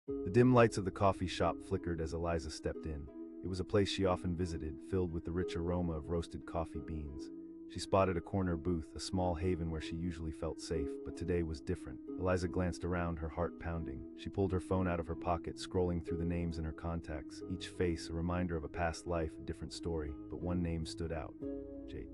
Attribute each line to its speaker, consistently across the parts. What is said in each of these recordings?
Speaker 1: The dim lights of the coffee shop flickered as Eliza stepped in. It was a place she often visited, filled with the rich aroma of roasted coffee beans. She spotted a corner booth, a small haven where she usually felt safe, but today was different. Eliza glanced around, her heart pounding. She pulled her phone out of her pocket, scrolling through the names in her contacts, each face a reminder of a past life, a different story, but one name stood out: Jake.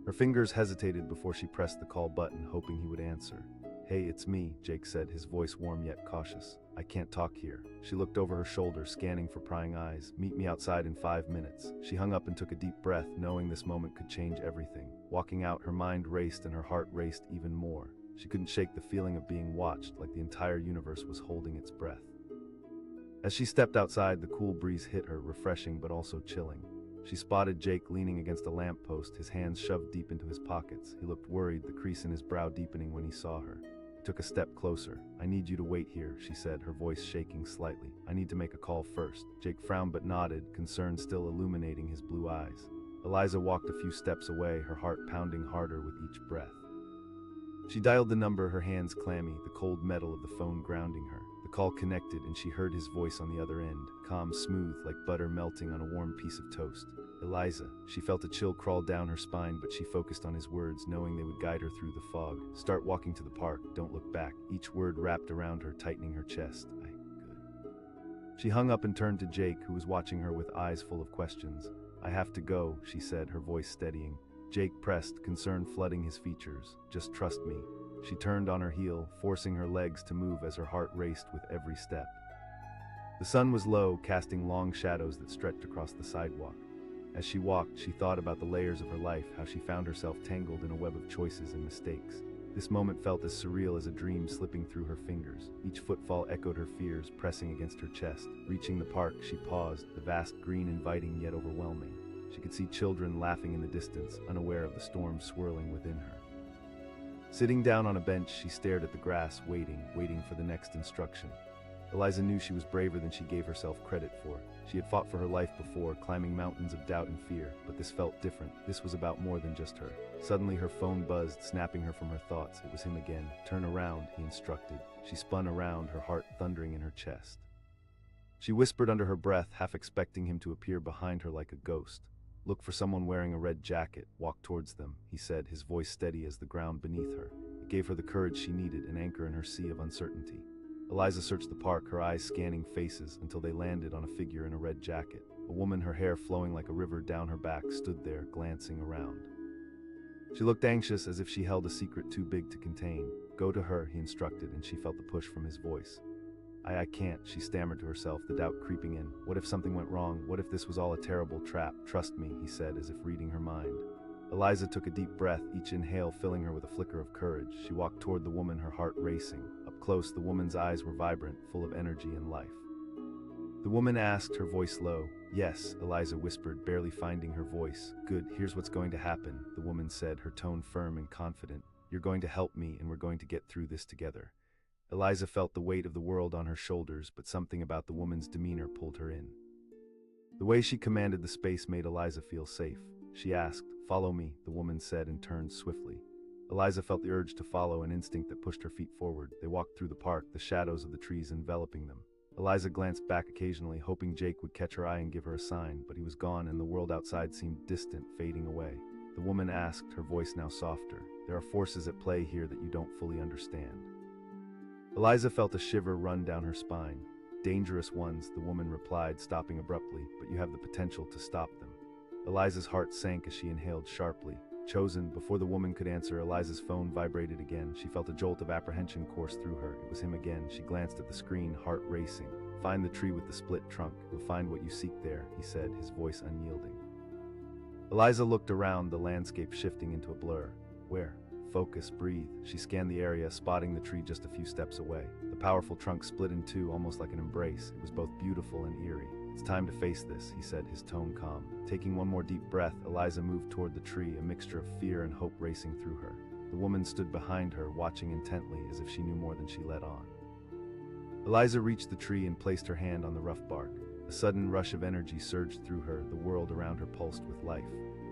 Speaker 1: Her fingers hesitated before she pressed the call button, hoping he would answer. "Hey, it's me," Jake said, his voice warm yet cautious. "I can't talk here." She looked over her shoulder, scanning for prying eyes. "Meet me outside in 5 minutes." She hung up and took a deep breath, knowing this moment could change everything. Walking out, her mind raced and her heart raced even more. She couldn't shake the feeling of being watched, like the entire universe was holding its breath. As she stepped outside, the cool breeze hit her, refreshing but also chilling. She spotted Jake leaning against a lamppost, his hands shoved deep into his pockets. He looked worried, the crease in his brow deepening when he saw her. He took a step closer. "I need you to wait here," she said, her voice shaking slightly. "I need to make a call first." Jake frowned but nodded, concern still illuminating his blue eyes. Eliza walked a few steps away, her heart pounding harder with each breath. She dialed the number, her hands clammy, the cold metal of the phone grounding her. The call connected, and she heard his voice on the other end, calm, smooth, like butter melting on a warm piece of toast. "Eliza." She felt a chill crawl down her spine, but she focused on his words, knowing they would guide her through the fog. "Start walking to the park. Don't look back." Each word wrapped around her, tightening her chest. Good." She hung up and turned to Jake, who was watching her with eyes full of questions. "I have to go," she said, her voice steadying. Jake pressed, concern flooding his features. "Just trust me." She turned on her heel, forcing her legs to move as her heart raced with every step. The sun was low, casting long shadows that stretched across the sidewalk. As she walked, she thought about the layers of her life, how she found herself tangled in a web of choices and mistakes. This moment felt as surreal as a dream slipping through her fingers. Each footfall echoed her fears, pressing against her chest. Reaching the park, she paused, the vast green inviting yet overwhelming. She could see children laughing in the distance, unaware of the storm swirling within her. Sitting down on a bench, she stared at the grass, waiting for the next instruction. Eliza knew she was braver than she gave herself credit for. She had fought for her life before, climbing mountains of doubt and fear, but this felt different. This was about more than just her. Suddenly her phone buzzed, snapping her from her thoughts. It was him again. "Turn around," he instructed. She spun around, her heart thundering in her chest. She whispered under her breath, half expecting him to appear behind her like a ghost. "Look for someone wearing a red jacket. Walk towards them," he said, his voice steady as the ground beneath her. It gave her the courage she needed, an anchor in her sea of uncertainty. Eliza searched the park, her eyes scanning faces, until they landed on a figure in a red jacket. A woman, her hair flowing like a river down her back, stood there, glancing around. She looked anxious, as if she held a secret too big to contain. "Go to her," he instructed, and she felt the push from his voice. I can't," she stammered to herself, the doubt creeping in. What if something went wrong? What if this was all a terrible trap? "Trust me," he said, as if reading her mind. Eliza took a deep breath, each inhale filling her with a flicker of courage. She walked toward the woman, her heart racing. Up close, the woman's eyes were vibrant, full of energy and life. The woman asked, her voice low. "Yes," Eliza whispered, barely finding her voice. "Good, here's what's going to happen," the woman said, her tone firm and confident. "You're going to help me, and we're going to get through this together." Eliza felt the weight of the world on her shoulders, but something about the woman's demeanor pulled her in. The way she commanded the space made Eliza feel safe. She asked, "Follow me," the woman said, and turned swiftly. Eliza felt the urge to follow, an instinct that pushed her feet forward. They walked through the park, the shadows of the trees enveloping them. Eliza glanced back occasionally, hoping Jake would catch her eye and give her a sign, but he was gone and the world outside seemed distant, fading away. The woman asked, her voice now softer, "There are forces at play here that you don't fully understand." Eliza felt a shiver run down her spine. "Dangerous ones," the woman replied, stopping abruptly, "but you have the potential to stop them." Eliza's heart sank as she inhaled sharply. "Chosen." Before the woman could answer, Eliza's phone vibrated again. She felt a jolt of apprehension course through her. It was him again. She glanced at the screen, heart racing. "Find the tree with the split trunk. You'll find what you seek there," he said, his voice unyielding. Eliza looked around, the landscape shifting into a blur. "Where?" "Focus, breathe." She scanned the area, spotting the tree just a few steps away. The powerful trunk split in two, almost like an embrace. It was both beautiful and eerie. "It's time to face this," he said, his tone calm. Taking one more deep breath, Eliza moved toward the tree, a mixture of fear and hope racing through her. The woman stood behind her, watching intently, as if she knew more than she let on. Eliza reached the tree and placed her hand on the rough bark. A sudden rush of energy surged through her, the world around her pulsed with life.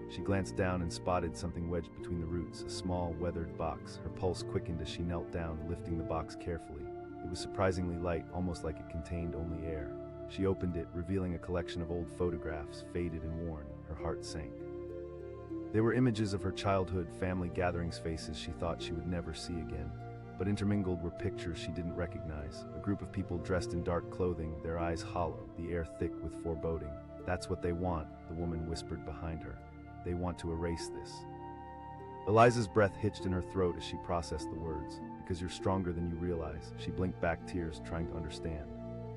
Speaker 1: She glanced down and spotted something wedged between the roots, a small, weathered box. Her pulse quickened as she knelt down, lifting the box carefully. It was surprisingly light, almost like it contained only air. She opened it, revealing a collection of old photographs, faded and worn. Her heart sank. They were images of her childhood, family gatherings, faces she thought she would never see again. But intermingled were pictures she didn't recognize. A group of people dressed in dark clothing, their eyes hollow, the air thick with foreboding. "That's what they want," the woman whispered behind her. "They want to erase this." Eliza's breath hitched in her throat as she processed the words. "Because you're stronger than you realize." She blinked back, tears trying to understand.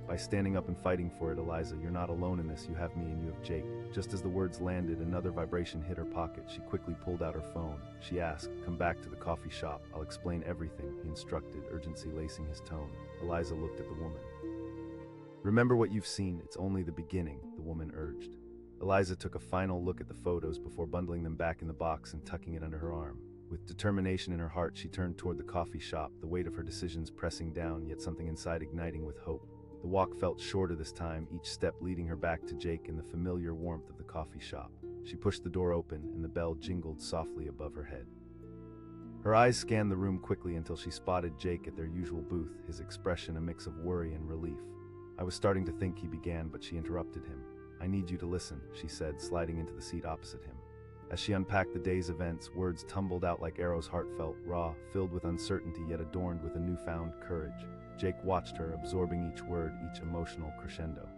Speaker 1: "By standing up and fighting for it, Eliza, you're not alone in this. You have me and you have Jake." Just as the words landed, another vibration hit her pocket. She quickly pulled out her phone. She asked, "Come back to the coffee shop. I'll explain everything," he instructed, urgency lacing his tone. Eliza looked at the woman. "Remember what you've seen. It's only the beginning," the woman urged. Eliza took a final look at the photos before bundling them back in the box and tucking it under her arm. With determination in her heart, she turned toward the coffee shop, the weight of her decisions pressing down, yet something inside igniting with hope. The walk felt shorter this time, each step leading her back to Jake and the familiar warmth of the coffee shop. She pushed the door open, and the bell jingled softly above her head. Her eyes scanned the room quickly until she spotted Jake at their usual booth, his expression a mix of worry and relief. "I was starting to think," he began, but she interrupted him. "I need you to listen," she said, sliding into the seat opposite him. As she unpacked the day's events, words tumbled out like arrows, heartfelt, raw, filled with uncertainty yet adorned with a newfound courage. Jake watched her, absorbing each word, each emotional crescendo.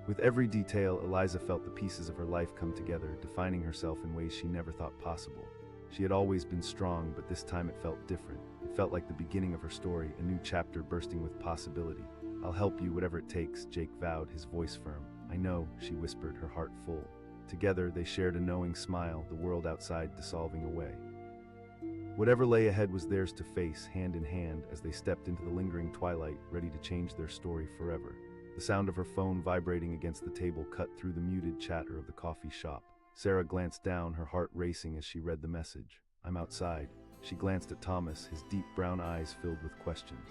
Speaker 1: With every detail, Eliza felt the pieces of her life come together, defining herself in ways she never thought possible. She had always been strong, but this time it felt different. It felt like the beginning of her story, a new chapter bursting with possibility. "I'll help you, whatever it takes," Jake vowed, his voice firm. "I know," she whispered, her heart full. Together, they shared a knowing smile, the world outside dissolving away. Whatever lay ahead was theirs to face, hand in hand, as they stepped into the lingering twilight, ready to change their story forever. The sound of her phone vibrating against the table cut through the muted chatter of the coffee shop. Sarah glanced down, her heart racing as she read the message. "I'm outside." She glanced at Thomas, his deep brown eyes filled with questions.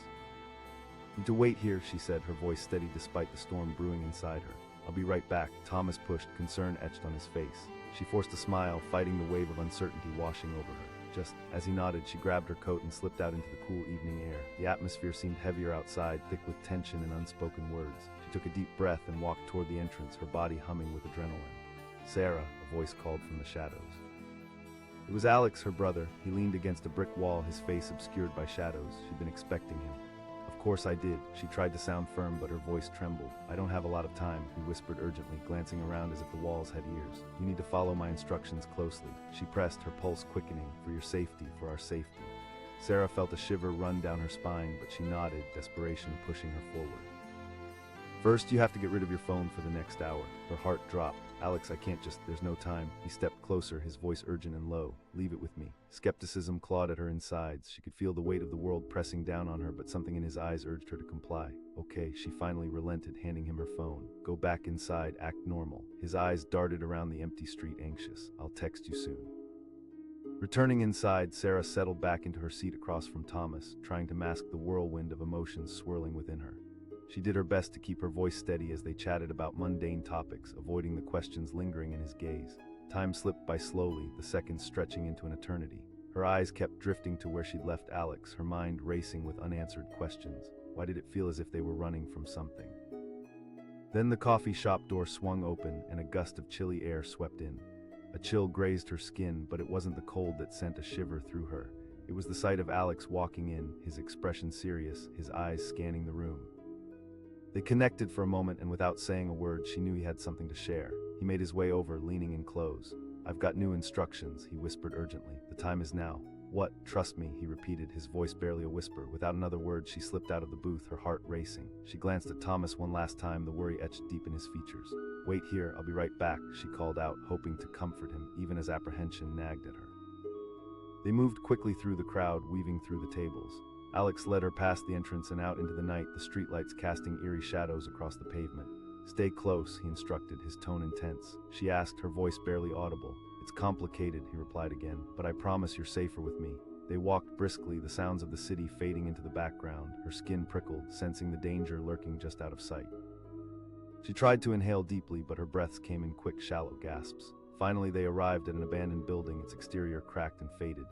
Speaker 1: "Need to wait here," she said, her voice steady despite the storm brewing inside her. "I'll be right back," Thomas pushed, concern etched on his face. She forced a smile, fighting the wave of uncertainty washing over her. Just as he nodded, she grabbed her coat and slipped out into the cool evening air. The atmosphere seemed heavier outside, thick with tension and unspoken words. She took a deep breath and walked toward the entrance, her body humming with adrenaline. "Sarah," a voice called from the shadows. It was Alex, her brother. He leaned against a brick wall, his face obscured by shadows. She'd been expecting him. "Of course I did." She tried to sound firm, but her voice trembled. "I don't have a lot of time," he whispered urgently, glancing around as if the walls had ears. "You need to follow my instructions closely." She pressed, her pulse quickening. "For your safety, for our safety." Sarah felt a shiver run down her spine, but she nodded, desperation pushing her forward. "First, you have to get rid of your phone for the next hour." Her heart dropped. "Alex, I can't just, there's no time." He stepped closer, his voice urgent and low. "Leave it with me." Skepticism clawed at her insides. She could feel the weight of the world pressing down on her, but something in his eyes urged her to comply. "Okay," she finally relented, handing him her phone. "Go back inside, act normal." His eyes darted around the empty street, anxious. "I'll text you soon." Returning inside, Sarah settled back into her seat across from Thomas, trying to mask the whirlwind of emotions swirling within her. She did her best to keep her voice steady as they chatted about mundane topics, avoiding the questions lingering in his gaze. Time slipped by slowly, the seconds stretching into an eternity. Her eyes kept drifting to where she'd left Alex, her mind racing with unanswered questions. Why did it feel as if they were running from something? Then the coffee shop door swung open, and a gust of chilly air swept in. A chill grazed her skin, but it wasn't the cold that sent a shiver through her. It was the sight of Alex walking in, his expression serious, his eyes scanning the room. They connected for a moment, and without saying a word, she knew he had something to share. He made his way over, leaning in close. "I've got new instructions," he whispered urgently. "The time is now." "What?" "Trust me," he repeated, his voice barely a whisper. Without another word, she slipped out of the booth, her heart racing. She glanced at Thomas one last time, the worry etched deep in his features. "Wait here, I'll be right back," she called out, hoping to comfort him, even as apprehension nagged at her. They moved quickly through the crowd, weaving through the tables. Alex led her past the entrance and out into the night, the streetlights casting eerie shadows across the pavement. "Stay close," he instructed, his tone intense. She asked, her voice barely audible. "It's complicated," he replied again, "but I promise you're safer with me." They walked briskly, the sounds of the city fading into the background. Her skin prickled, sensing the danger lurking just out of sight. She tried to inhale deeply, but her breaths came in quick, shallow gasps. Finally, they arrived at an abandoned building, its exterior cracked and faded.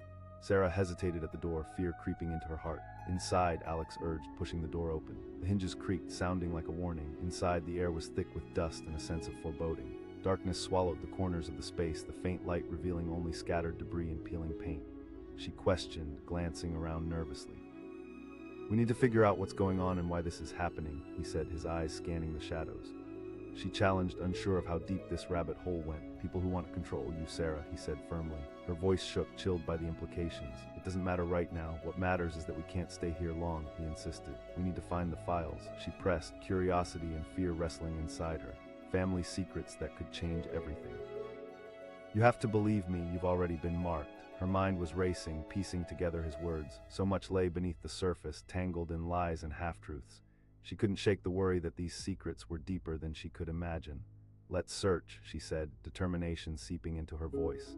Speaker 1: Sarah hesitated at the door, fear creeping into her heart. Inside, Alex urged, pushing the door open. The hinges creaked, sounding like a warning. Inside, the air was thick with dust and a sense of foreboding. Darkness swallowed the corners of the space, the faint light revealing only scattered debris and peeling paint. She questioned, glancing around nervously. "We need to figure out what's going on and why this is happening," he said, his eyes scanning the shadows. She challenged, unsure of how deep this rabbit hole went. "People who want to control you, Sarah," he said firmly. Her voice shook, chilled by the implications. "It doesn't matter right now. What matters is that we can't stay here long," he insisted. "We need to find the files." She pressed, curiosity and fear wrestling inside her. Family secrets that could change everything. "You have to believe me, you've already been marked." Her mind was racing, piecing together his words. So much lay beneath the surface, tangled in lies and half-truths. She couldn't shake the worry that these secrets were deeper than she could imagine. "Let's search," she said, determination seeping into her voice.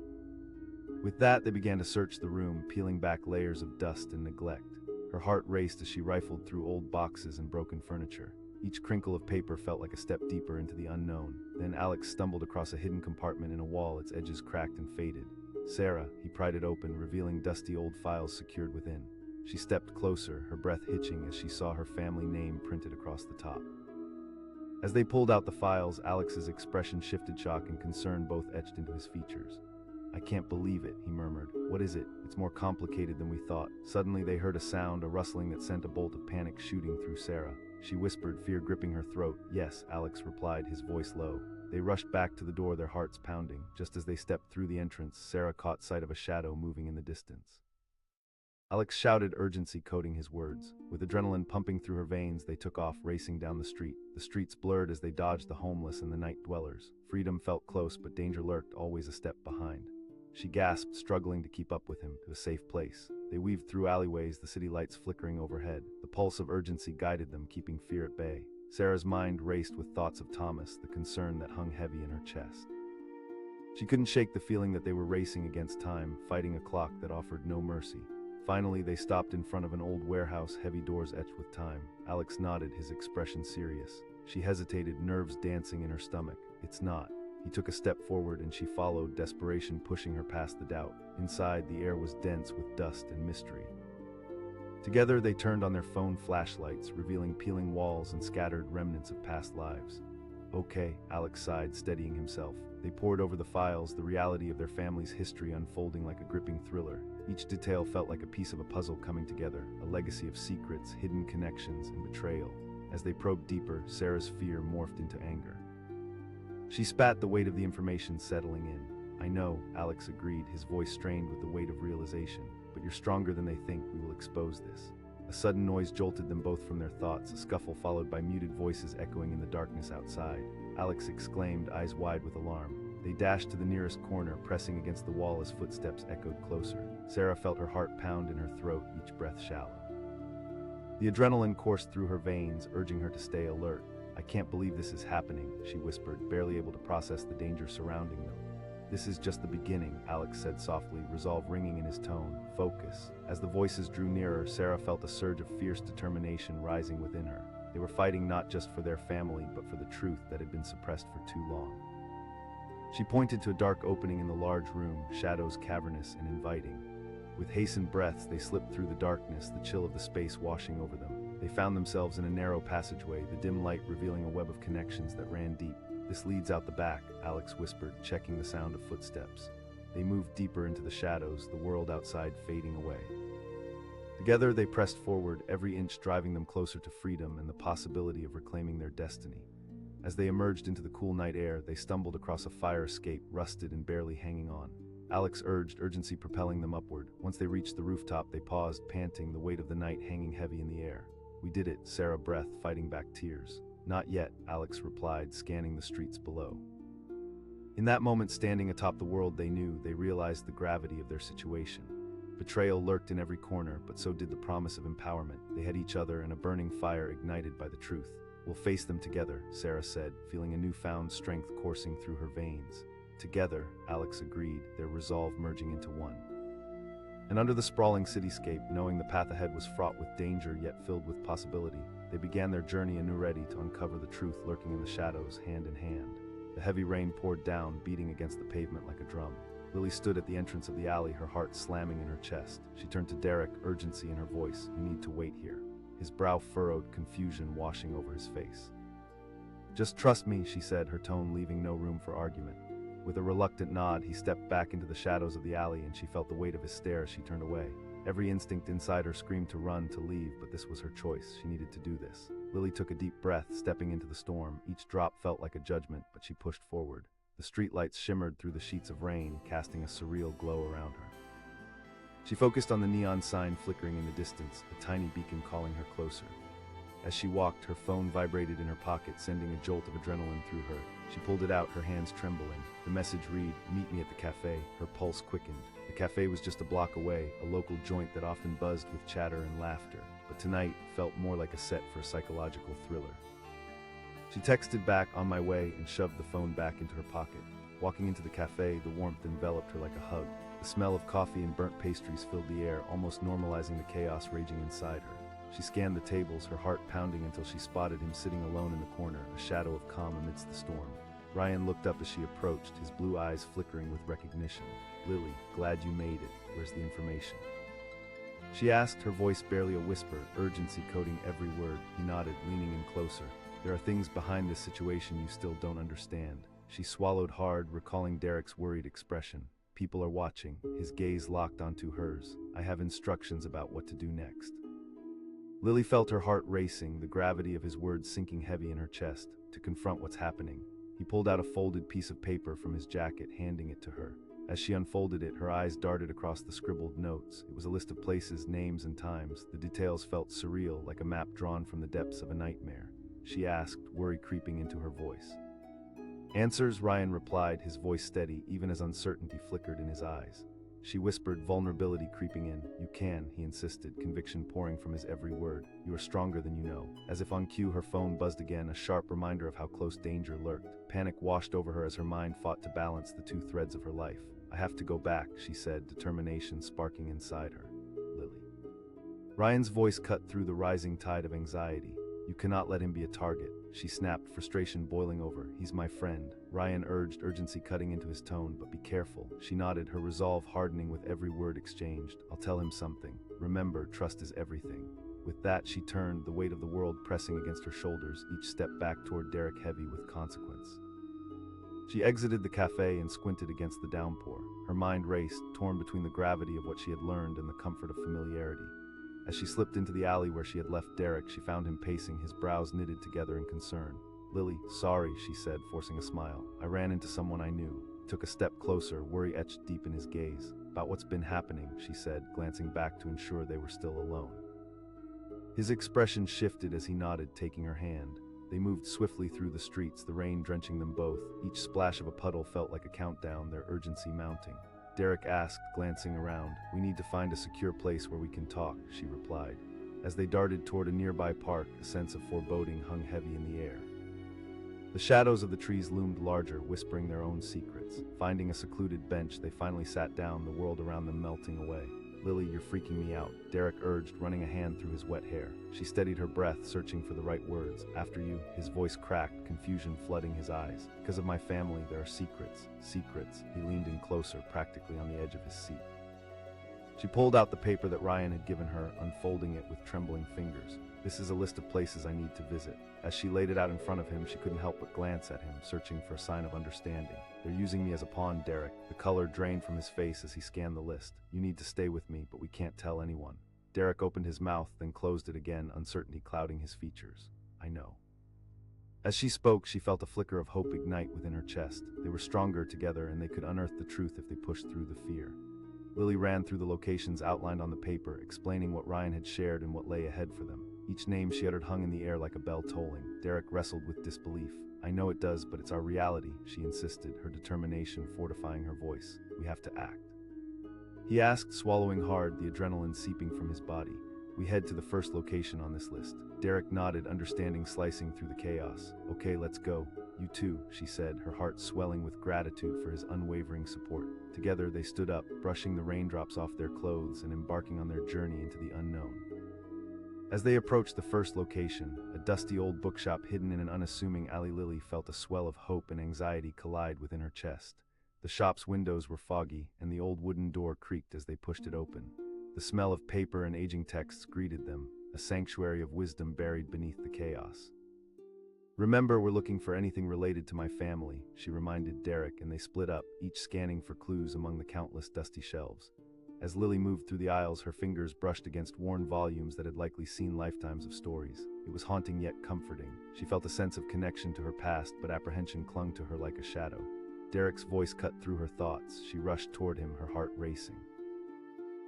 Speaker 1: With that, they began to search the room, peeling back layers of dust and neglect. Her heart raced as she rifled through old boxes and broken furniture. Each crinkle of paper felt like a step deeper into the unknown. Then Alex stumbled across a hidden compartment in a wall, its edges cracked and faded. "Sarah," he pried it open, revealing dusty old files secured within. She stepped closer, her breath hitching as she saw her family name printed across the top. As they pulled out the files, Alex's expression shifted, shock and concern both etched into his features. "I can't believe it," he murmured. "What is it? It's more complicated than we thought." Suddenly they heard a sound, a rustling that sent a bolt of panic shooting through Sarah. She whispered, fear gripping her throat. "Yes," Alex replied, his voice low. They rushed back to the door, their hearts pounding. Just as they stepped through the entrance, Sarah caught sight of a shadow moving in the distance. Alex shouted, urgency coating his words. With adrenaline pumping through her veins, they took off, racing down the street. The streets blurred as they dodged the homeless and the night dwellers. Freedom felt close, but danger lurked, always a step behind. She gasped, struggling to keep up with him, to a safe place. They weaved through alleyways, the city lights flickering overhead. The pulse of urgency guided them, keeping fear at bay. Sarah's mind raced with thoughts of Thomas, the concern that hung heavy in her chest. She couldn't shake the feeling that they were racing against time, fighting a clock that offered no mercy. Finally, they stopped in front of an old warehouse, heavy doors etched with time. Alex nodded, his expression serious. She hesitated, nerves dancing in her stomach. "It's not." He took a step forward and she followed, desperation pushing her past the doubt. Inside, the air was dense with dust and mystery. Together, they turned on their phone flashlights, revealing peeling walls and scattered remnants of past lives. "Okay," Alex sighed, steadying himself. They pored over the files, the reality of their family's history unfolding like a gripping thriller. Each detail felt like a piece of a puzzle coming together, a legacy of secrets, hidden connections, and betrayal. As they probed deeper, Sarah's fear morphed into anger. She spat, the weight of the information settling in. "I know," Alex agreed, his voice strained with the weight of realization. "But you're stronger than they think. We will expose this." A sudden noise jolted them both from their thoughts, a scuffle followed by muted voices echoing in the darkness outside. Alex exclaimed, eyes wide with alarm. They dashed to the nearest corner, pressing against the wall as footsteps echoed closer. Sarah felt her heart pound in her throat, each breath shallow. The adrenaline coursed through her veins, urging her to stay alert. "I can't believe this is happening," she whispered, barely able to process the danger surrounding them. "This is just the beginning," Alex said softly, resolve ringing in his tone. "Focus." As the voices drew nearer, Sarah felt a surge of fierce determination rising within her. They were fighting not just for their family, but for the truth that had been suppressed for too long. She pointed to a dark opening in the large room, shadows cavernous and inviting. With hastened breaths, they slipped through the darkness, the chill of the space washing over them. They found themselves in a narrow passageway, the dim light revealing a web of connections that ran deep. "This leads out the back," Alex whispered, checking the sound of footsteps. They moved deeper into the shadows, the world outside fading away. Together they pressed forward, every inch driving them closer to freedom and the possibility of reclaiming their destiny. As they emerged into the cool night air, they stumbled across a fire escape, rusted and barely hanging on. Alex urged, urgency propelling them upward. Once they reached the rooftop, they paused, panting, the weight of the night hanging heavy in the air. "We did it," Sarah breathed, fighting back tears. "Not yet," Alex replied, scanning the streets below. In that moment, standing atop the world they knew, they realized the gravity of their situation. Betrayal lurked in every corner, but so did the promise of empowerment. They had each other and a burning fire ignited by the truth. "We'll face them together," Sarah said, feeling a newfound strength coursing through her veins. "Together," Alex agreed, their resolve merging into one. And under the sprawling cityscape, knowing the path ahead was fraught with danger yet filled with possibility, they began their journey anew, ready to uncover the truth lurking in the shadows, hand in hand. The heavy rain poured down, beating against the pavement like a drum. Lily stood at the entrance of the alley, her heart slamming in her chest. She turned to Derek, urgency in her voice. "You need to wait here." His brow furrowed, confusion washing over his face. "Just trust me," she said, her tone leaving no room for argument. With a reluctant nod, he stepped back into the shadows of the alley, and she felt the weight of his stare as she turned away. Every instinct inside her screamed to run, to leave, but this was her choice. She needed to do this. Lily took a deep breath, stepping into the storm. Each drop felt like a judgment, but she pushed forward. The streetlights shimmered through the sheets of rain, casting a surreal glow around her. She focused on the neon sign flickering in the distance, a tiny beacon calling her closer. As she walked, her phone vibrated in her pocket, sending a jolt of adrenaline through her. She pulled it out, her hands trembling. The message read, "Meet me at the cafe." Her pulse quickened. The cafe was just a block away, a local joint that often buzzed with chatter and laughter, but tonight felt more like a set for a psychological thriller. She texted back, "On my way," and shoved the phone back into her pocket. Walking into the cafe, the warmth enveloped her like a hug. The smell of coffee and burnt pastries filled the air, almost normalizing the chaos raging inside her. She scanned the tables, her heart pounding until she spotted him sitting alone in the corner, a shadow of calm amidst the storm. Ryan looked up as she approached, his blue eyes flickering with recognition. "Lily, glad you made it. Where's the information?" She asked, her voice barely a whisper, urgency coating every word. He nodded, leaning in closer. "There are things behind this situation you still don't understand." She swallowed hard, recalling Derek's worried expression. "People are watching," his gaze locked onto hers. "I have instructions about what to do next." Lily felt her heart racing, the gravity of his words sinking heavy in her chest. To confront what's happening, he pulled out a folded piece of paper from his jacket, handing it to her. As she unfolded it, her eyes darted across the scribbled notes. It was a list of places, names, and times. The details felt surreal, like a map drawn from the depths of a nightmare. She asked, worry creeping into her voice. "Answers," Ryan replied, his voice steady, even as uncertainty flickered in his eyes. She whispered, vulnerability creeping in. "You can," he insisted, conviction pouring from his every word. "You are stronger than you know." As if on cue, her phone buzzed again, a sharp reminder of how close danger lurked. Panic washed over her as her mind fought to balance the two threads of her life. "I have to go back," she said, determination sparking inside her. "Lily." Ryan's voice cut through the rising tide of anxiety. "You cannot let him be a target," she snapped, frustration boiling over. "He's my friend." Ryan urged, urgency cutting into his tone. "But be careful." She nodded, her resolve hardening with every word exchanged. "I'll tell him something. Remember, trust is everything." With that, she turned, the weight of the world pressing against her shoulders, each step back toward Derek heavy with consequence. She exited the cafe and squinted against the downpour. Her mind raced, torn between the gravity of what she had learned and the comfort of familiarity. As she slipped into the alley where she had left Derek, she found him pacing, his brows knitted together in concern. "Lily, sorry," she said, forcing a smile. "I ran into someone I knew." Took a step closer, worry etched deep in his gaze. "About what's been happening," she said, glancing back to ensure they were still alone. His expression shifted as he nodded, taking her hand. They moved swiftly through the streets, the rain drenching them both. Each splash of a puddle felt like a countdown, their urgency mounting. Derek asked, glancing around. "We need to find a secure place where we can talk," she replied. As they darted toward a nearby park, a sense of foreboding hung heavy in the air. The shadows of the trees loomed larger, whispering their own secrets. Finding a secluded bench, they finally sat down, the world around them melting away. "Lily, you're freaking me out," Derek urged, running a hand through his wet hair. She steadied her breath, searching for the right words. "After you." His voice cracked, confusion flooding his eyes. "Because of my family, there are secrets." Secrets. He leaned in closer, practically on the edge of his seat. She pulled out the paper that Ryan had given her, unfolding it with trembling fingers. "This is a list of places I need to visit." As she laid it out in front of him, she couldn't help but glance at him, searching for a sign of understanding. "They're using me as a pawn, Derek." The color drained from his face as he scanned the list. "You need to stay with me, but we can't tell anyone." Derek opened his mouth, then closed it again, uncertainty clouding his features. "I know." As she spoke, she felt a flicker of hope ignite within her chest. They were stronger together, and they could unearth the truth if they pushed through the fear. Lily ran through the locations outlined on the paper, explaining what Ryan had shared and what lay ahead for them. Each name she uttered hung in the air like a bell tolling. Derek wrestled with disbelief. "I know it does, but it's our reality," she insisted, her determination fortifying her voice. "We have to act." He asked, swallowing hard, the adrenaline seeping from his body. "We head to the first location on this list." Derek nodded, understanding slicing through the chaos. "Okay, let's go." "You too," she said, her heart swelling with gratitude for his unwavering support. Together they stood up, brushing the raindrops off their clothes and embarking on their journey into the unknown. As they approached the first location, a dusty old bookshop hidden in an unassuming alley, Lily felt a swell of hope and anxiety collide within her chest. The shop's windows were foggy, and the old wooden door creaked as they pushed it open. The smell of paper and aging texts greeted them, a sanctuary of wisdom buried beneath the chaos. "Remember, we're looking for anything related to my family," she reminded Derek, and they split up, each scanning for clues among the countless dusty shelves. As Lily moved through the aisles, her fingers brushed against worn volumes that had likely seen lifetimes of stories. It was haunting yet comforting. She felt a sense of connection to her past, but apprehension clung to her like a shadow. Derek's voice cut through her thoughts. She rushed toward him, her heart racing.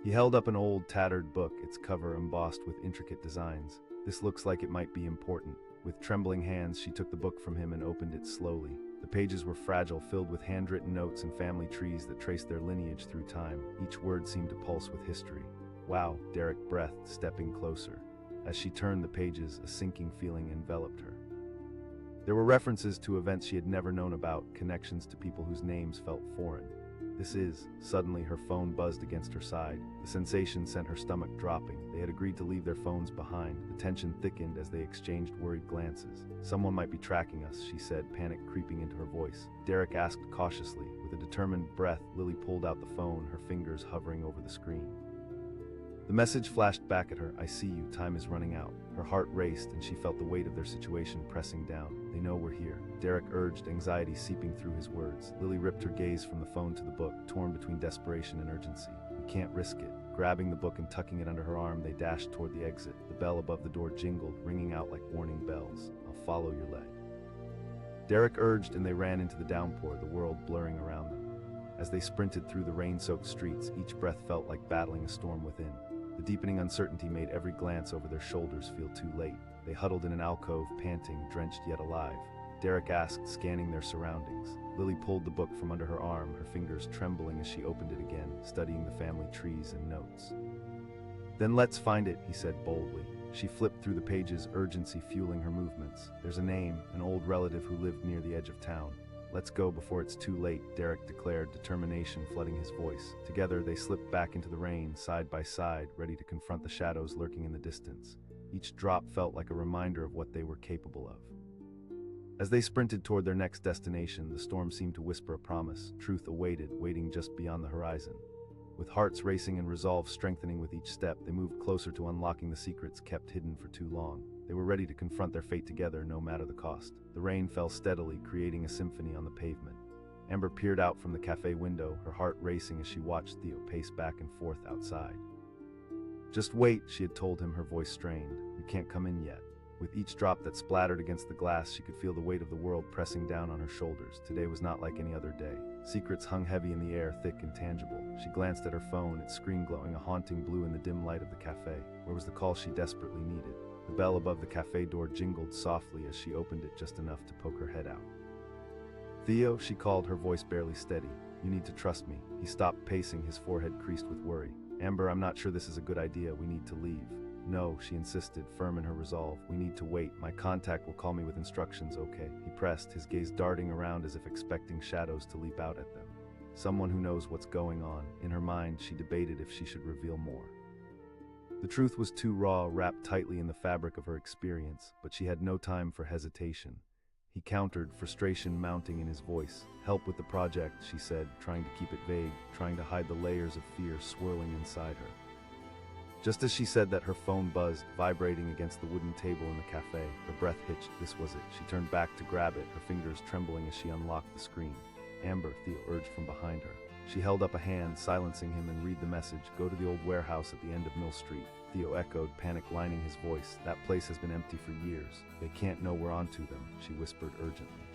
Speaker 1: He held up an old, tattered book, its cover embossed with intricate designs. "This looks like it might be important." With trembling hands, she took the book from him and opened it slowly. The pages were fragile, filled with handwritten notes and family trees that traced their lineage through time. Each word seemed to pulse with history. "Wow," Derek breathed, stepping closer. As she turned the pages, a sinking feeling enveloped her. There were references to events she had never known about, connections to people whose names felt foreign. Suddenly her phone buzzed against her side. The sensation sent her stomach dropping. They had agreed to leave their phones behind. The tension thickened as they exchanged worried glances. "Someone might be tracking us," she said, panic creeping into her voice. Derek asked cautiously. With a determined breath, Lily pulled out the phone, her fingers hovering over the screen. The message flashed back at her. "I see you, time is running out." Her heart raced, and she felt the weight of their situation pressing down. "They know we're here," Derek urged, anxiety seeping through his words. Lily ripped her gaze from the phone to the book, torn between desperation and urgency. "We can't risk it." Grabbing the book and tucking it under her arm, they dashed toward the exit. The bell above the door jingled, ringing out like warning bells. "I'll follow your lead," Derek urged, and they ran into the downpour, the world blurring around them. As they sprinted through the rain-soaked streets, each breath felt like battling a storm within. The deepening uncertainty made every glance over their shoulders feel too late. They huddled in an alcove, panting, drenched yet alive. Derek asked, scanning their surroundings. Lily pulled the book from under her arm, her fingers trembling as she opened it again, studying the family trees and notes. "Then let's find it," he said boldly. She flipped through the pages, urgency fueling her movements. "There's a name, an old relative who lived near the edge of town." "Let's go before it's too late," Derek declared, determination flooding his voice. Together, they slipped back into the rain, side by side, ready to confront the shadows lurking in the distance. Each drop felt like a reminder of what they were capable of. As they sprinted toward their next destination, the storm seemed to whisper a promise. Truth awaited, waiting just beyond the horizon. With hearts racing and resolve strengthening with each step, they moved closer to unlocking the secrets kept hidden for too long. They were ready to confront their fate together, no matter the cost. The rain fell steadily, creating a symphony on the pavement. Amber peered out from the cafe window, her heart racing as she watched Theo pace back and forth outside. "Just wait," she had told him, her voice strained. "You can't come in yet." With each drop that splattered against the glass, she could feel the weight of the world pressing down on her shoulders. Today was not like any other day. Secrets hung heavy in the air, thick and tangible. She glanced at her phone, its screen glowing a haunting blue in the dim light of the cafe. Where was the call she desperately needed? The bell above the cafe door jingled softly as she opened it just enough to poke her head out. "Theo," she called, her voice barely steady. "You need to trust me." He stopped pacing, his forehead creased with worry. "Amber, I'm not sure this is a good idea. We need to leave." "No," she insisted, firm in her resolve. "We need to wait. My contact will call me with instructions, okay?" He pressed, his gaze darting around as if expecting shadows to leap out at them. Someone who knows what's going on. In her mind, she debated if she should reveal more. The truth was too raw, wrapped tightly in the fabric of her experience, but she had no time for hesitation. He countered, frustration mounting in his voice. "Help with the project," she said, trying to keep it vague, trying to hide the layers of fear swirling inside her. Just as she said that, her phone buzzed, vibrating against the wooden table in the cafe. Her breath hitched. This was it. She turned back to grab it, her fingers trembling as she unlocked the screen. "Amber," Theo urged from behind her. She held up a hand, silencing him, and read the message. "Go to the old warehouse at the end of Mill Street." Theo echoed, panic lining his voice. "That place has been empty for years. They can't know we're onto them," she whispered urgently.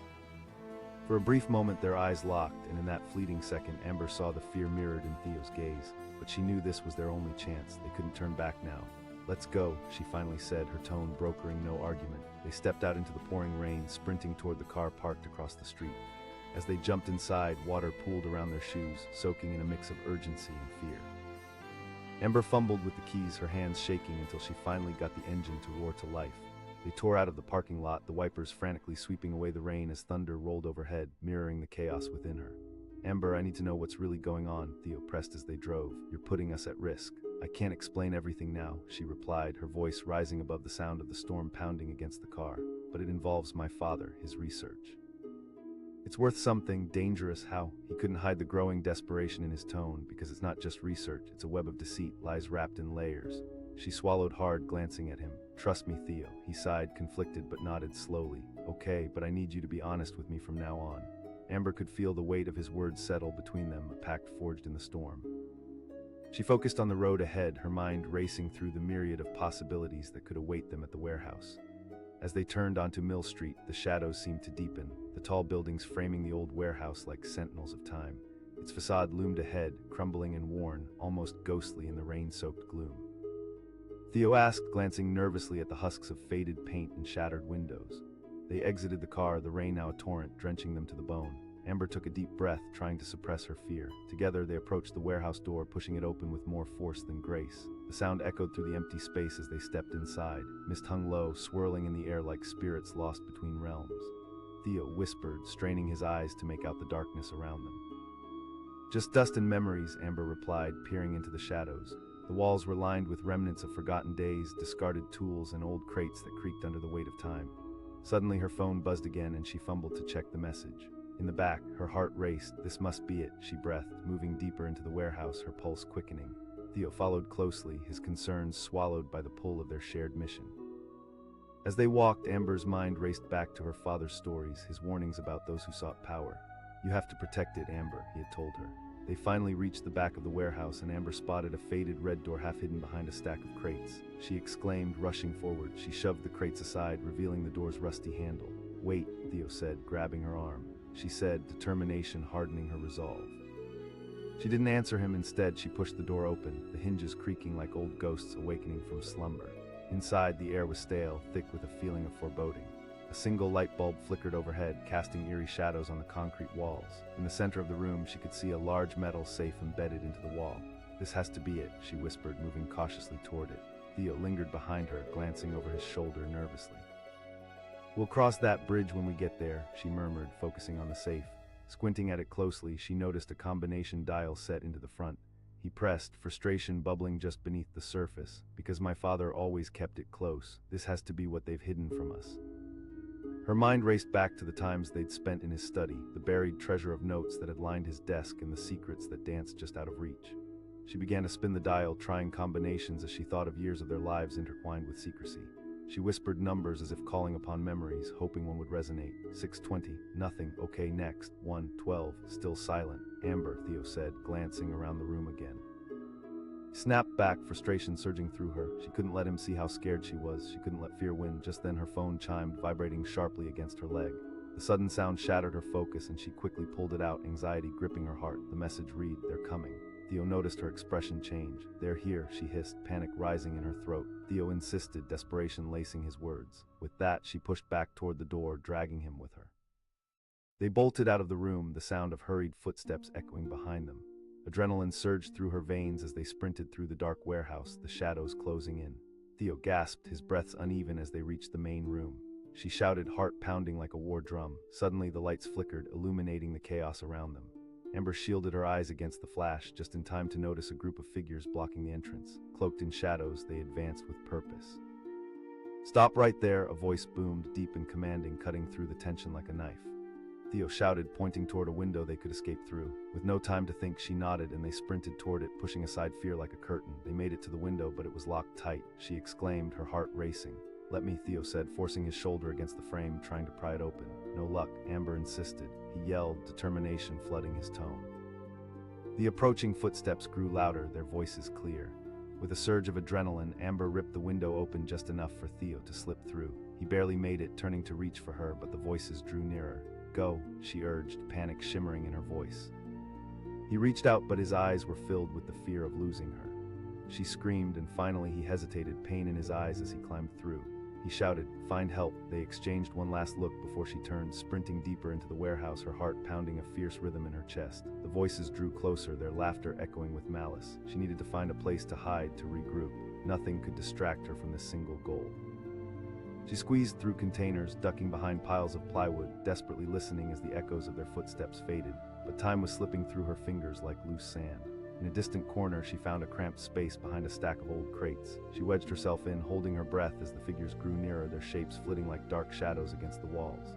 Speaker 1: For a brief moment their eyes locked, and in that fleeting second Amber saw the fear mirrored in Theo's gaze. But she knew this was their only chance. They couldn't turn back now. "Let's go," she finally said, her tone brokering no argument. They stepped out into the pouring rain, sprinting toward the car parked across the street. As they jumped inside, water pooled around their shoes, soaking in a mix of urgency and fear. Amber fumbled with the keys, her hands shaking until she finally got the engine to roar to life. They tore out of the parking lot, the wipers frantically sweeping away the rain as thunder rolled overhead, mirroring the chaos within her. "Amber, I need to know what's really going on," Theo pressed as they drove. "You're putting us at risk." "I can't explain everything now," she replied, her voice rising above the sound of the storm pounding against the car. "But it involves my father, his research." It's worth something. Dangerous. How? He couldn't hide the growing desperation in his tone, because it's not just research, it's a web of deceit, lies wrapped in layers. She swallowed hard, glancing at him. Trust me, Theo. He sighed, conflicted, but nodded slowly. Okay, but I need you to be honest with me from now on. Amber could feel the weight of his words settle between them, a pact forged in the storm. She focused on the road ahead, her mind racing through the myriad of possibilities that could await them at the warehouse. As they turned onto Mill Street, the shadows seemed to deepen, the tall buildings framing the old warehouse like sentinels of time. Its facade loomed ahead, crumbling and worn, almost ghostly in the rain-soaked gloom. Theo asked, glancing nervously at the husks of faded paint and shattered windows. They exited the car, the rain now a torrent, drenching them to the bone. Amber took a deep breath, trying to suppress her fear. Together, they approached the warehouse door, pushing it open with more force than grace. The sound echoed through the empty space as they stepped inside. Mist hung low, swirling in the air like spirits lost between realms. Theo whispered, straining his eyes to make out the darkness around them. Just dust and memories, Amber replied, peering into the shadows. The walls were lined with remnants of forgotten days, discarded tools, and old crates that creaked under the weight of time. Suddenly, her phone buzzed again, and she fumbled to check the message. In the back, her heart raced. This must be it, she breathed, moving deeper into the warehouse, her pulse quickening. Theo followed closely, his concerns swallowed by the pull of their shared mission. As they walked, Amber's mind raced back to her father's stories, his warnings about those who sought power. You have to protect it, Amber, he had told her. They finally reached the back of the warehouse, and Amber spotted a faded red door half hidden behind a stack of crates. She exclaimed, rushing forward. She shoved the crates aside, revealing the door's rusty handle. Wait, Theo said, grabbing her arm. She said, determination hardening her resolve. She didn't answer him. Instead, she pushed the door open, the hinges creaking like old ghosts awakening from slumber. Inside, the air was stale, thick with a feeling of foreboding. A single light bulb flickered overhead, casting eerie shadows on the concrete walls. In the center of the room, she could see a large metal safe embedded into the wall. This has to be it, she whispered, moving cautiously toward it. Theo lingered behind her, glancing over his shoulder nervously. We'll cross that bridge when we get there, she murmured, focusing on the safe. Squinting at it closely, she noticed a combination dial set into the front. He pressed, frustration bubbling just beneath the surface. Because my father always kept it close. This has to be what they've hidden from us. Her mind raced back to the times they'd spent in his study, the buried treasure of notes that had lined his desk and the secrets that danced just out of reach. She began to spin the dial, trying combinations as she thought of years of their lives intertwined with secrecy. She whispered numbers as if calling upon memories, hoping one would resonate. 620, nothing, okay, next. 112, still silent. Amber, Theo said, glancing around the room again. He snapped back, frustration surging through her. She couldn't let him see how scared she was. She couldn't let fear win. Just then her phone chimed, vibrating sharply against her leg. The sudden sound shattered her focus, and she quickly pulled it out, anxiety gripping her heart. The message read, "They're coming." Theo noticed her expression change. "They're here," she hissed, panic rising in her throat. Theo insisted, desperation lacing his words. With that, she pushed back toward the door, dragging him with her. They bolted out of the room, the sound of hurried footsteps echoing behind them. Adrenaline surged through her veins as they sprinted through the dark warehouse, the shadows closing in. Theo gasped, his breaths uneven as they reached the main room. She shouted, heart pounding like a war drum. Suddenly, the lights flickered, illuminating the chaos around them. Amber shielded her eyes against the flash, just in time to notice a group of figures blocking the entrance. Cloaked in shadows, they advanced with purpose. "Stop right there," a voice boomed, deep and commanding, cutting through the tension like a knife. Theo shouted, pointing toward a window they could escape through. With no time to think, she nodded, and they sprinted toward it, pushing aside fear like a curtain. They made it to the window, but it was locked tight. She exclaimed, her heart racing. "Let me," Theo said, forcing his shoulder against the frame, trying to pry it open. "No luck," Amber insisted. He yelled, determination flooding his tone. The approaching footsteps grew louder, their voices clear. With a surge of adrenaline, Amber ripped the window open just enough for Theo to slip through. He barely made it, turning to reach for her, but the voices drew nearer. "Go," she urged, panic shimmering in her voice. He reached out, but his eyes were filled with the fear of losing her. She screamed, and finally he hesitated, pain in his eyes as he climbed through. He shouted, "Find help." They exchanged one last look before she turned, sprinting deeper into the warehouse, her heart pounding a fierce rhythm in her chest. The voices drew closer, their laughter echoing with malice. She needed to find a place to hide, to regroup. Nothing could distract her from this single goal. She squeezed through containers, ducking behind piles of plywood, desperately listening as the echoes of their footsteps faded, but time was slipping through her fingers like loose sand. In a distant corner, she found a cramped space behind a stack of old crates. She wedged herself in, holding her breath as the figures grew nearer, their shapes flitting like dark shadows against the walls.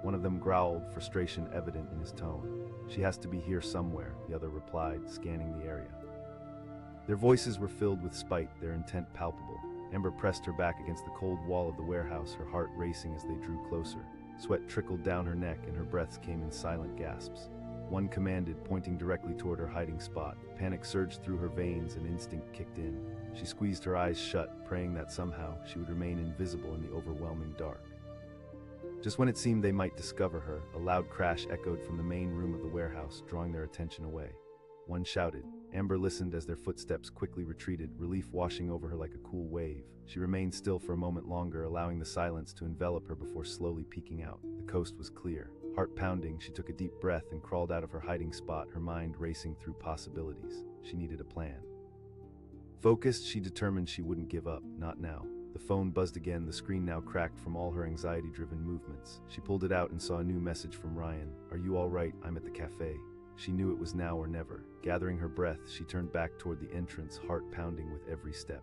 Speaker 1: One of them growled, frustration evident in his tone. "She has to be here somewhere," the other replied, scanning the area. Their voices were filled with spite, their intent palpable. Amber pressed her back against the cold wall of the warehouse, her heart racing as they drew closer. Sweat trickled down her neck and her breaths came in silent gasps. One commanded, pointing directly toward her hiding spot. Panic surged through her veins and instinct kicked in. She squeezed her eyes shut, praying that somehow she would remain invisible in the overwhelming dark. Just when it seemed they might discover her, a loud crash echoed from the main room of the warehouse, drawing their attention away. One shouted. Amber listened as their footsteps quickly retreated, relief washing over her like a cool wave. She remained still for a moment longer, allowing the silence to envelop her before slowly peeking out. The coast was clear. Heart pounding, she took a deep breath and crawled out of her hiding spot, her mind racing through possibilities. She needed a plan. Focused, she determined she wouldn't give up, not now. The phone buzzed again, the screen now cracked from all her anxiety-driven movements. She pulled it out and saw a new message from Ryan. "Are you all right? I'm at the cafe." She knew it was now or never. Gathering her breath, she turned back toward the entrance, heart pounding with every step.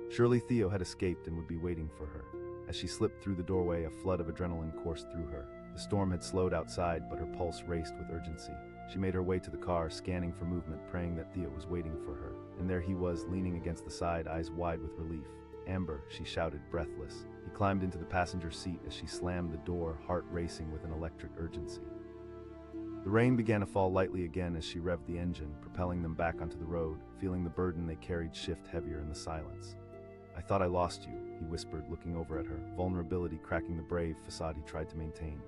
Speaker 1: Surely Theo had escaped and would be waiting for her. As she slipped through the doorway, a flood of adrenaline coursed through her. The storm had slowed outside, but her pulse raced with urgency. She made her way to the car, scanning for movement, praying that Theo was waiting for her. And there he was, leaning against the side, eyes wide with relief. "Amber," she shouted, breathless. He climbed into the passenger seat as she slammed the door, heart racing with an electric urgency. The rain began to fall lightly again as she revved the engine, propelling them back onto the road, feeling the burden they carried shift heavier in the silence. "I thought I lost you," he whispered, looking over at her, vulnerability cracking the brave facade he tried to maintain.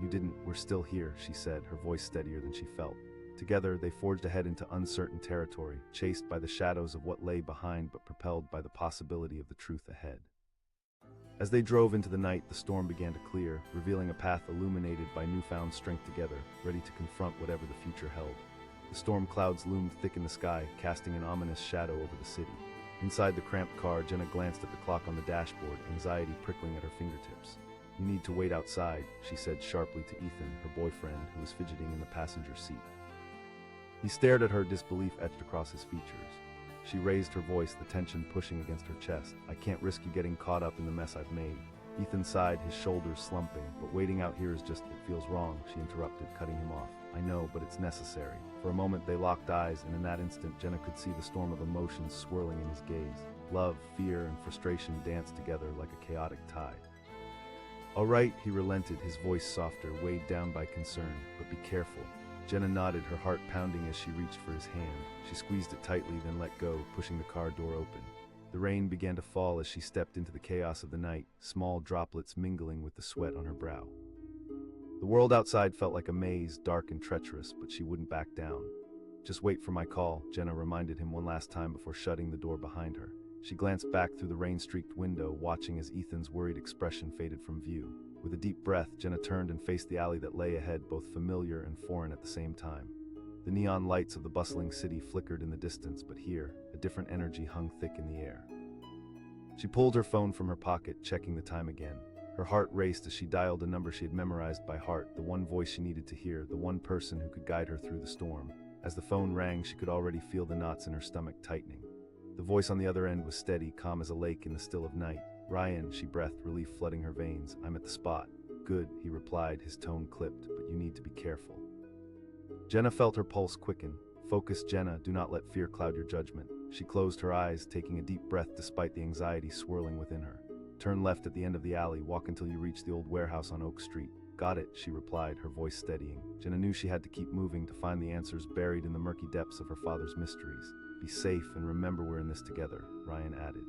Speaker 1: "You didn't. We're still here," she said, her voice steadier than she felt. Together, they forged ahead into uncertain territory, chased by the shadows of what lay behind but propelled by the possibility of the truth ahead. As they drove into the night, the storm began to clear, revealing a path illuminated by newfound strength together, ready to confront whatever the future held. The storm clouds loomed thick in the sky, casting an ominous shadow over the city. Inside the cramped car, Jenna glanced at the clock on the dashboard, anxiety prickling at her fingertips. "You need to wait outside," she said sharply to Ethan, her boyfriend, who was fidgeting in the passenger seat. He stared at her, disbelief etched across his features. She raised her voice, the tension pushing against her chest. "I can't risk you getting caught up in the mess I've made." Ethan sighed, his shoulders slumping. "But waiting out here is just, it feels wrong," she interrupted, cutting him off. "I know, but it's necessary." For a moment they locked eyes, and in that instant Jenna could see the storm of emotions swirling in his gaze. Love, fear, and frustration danced together like a chaotic tide. "All right," he relented, his voice softer, weighed down by concern. "But be careful." Jenna nodded, her heart pounding as she reached for his hand. She squeezed it tightly, then let go, pushing the car door open. The rain began to fall as she stepped into the chaos of the night, small droplets mingling with the sweat on her brow. The world outside felt like a maze, dark and treacherous, but she wouldn't back down. "Just wait for my call," Jenna reminded him one last time before shutting the door behind her. She glanced back through the rain-streaked window, watching as Ethan's worried expression faded from view. With a deep breath, Jenna turned and faced the alley that lay ahead, both familiar and foreign at the same time. The neon lights of the bustling city flickered in the distance, but here, a different energy hung thick in the air. She pulled her phone from her pocket, checking the time again. Her heart raced as she dialed a number she had memorized by heart, the one voice she needed to hear, the one person who could guide her through the storm. As the phone rang, she could already feel the knots in her stomach tightening. The voice on the other end was steady, calm as a lake in the still of night. "Ryan," she breathed, relief flooding her veins. "I'm at the spot." "Good," he replied, his tone clipped, "but you need to be careful." Jenna felt her pulse quicken. "Focus, Jenna, do not let fear cloud your judgment." She closed her eyes, taking a deep breath despite the anxiety swirling within her. "Turn left at the end of the alley, walk until you reach the old warehouse on Oak Street." "Got it," she replied, her voice steadying. Jenna knew she had to keep moving to find the answers buried in the murky depths of her father's mysteries. "Be safe and remember we're in this together," Ryan added.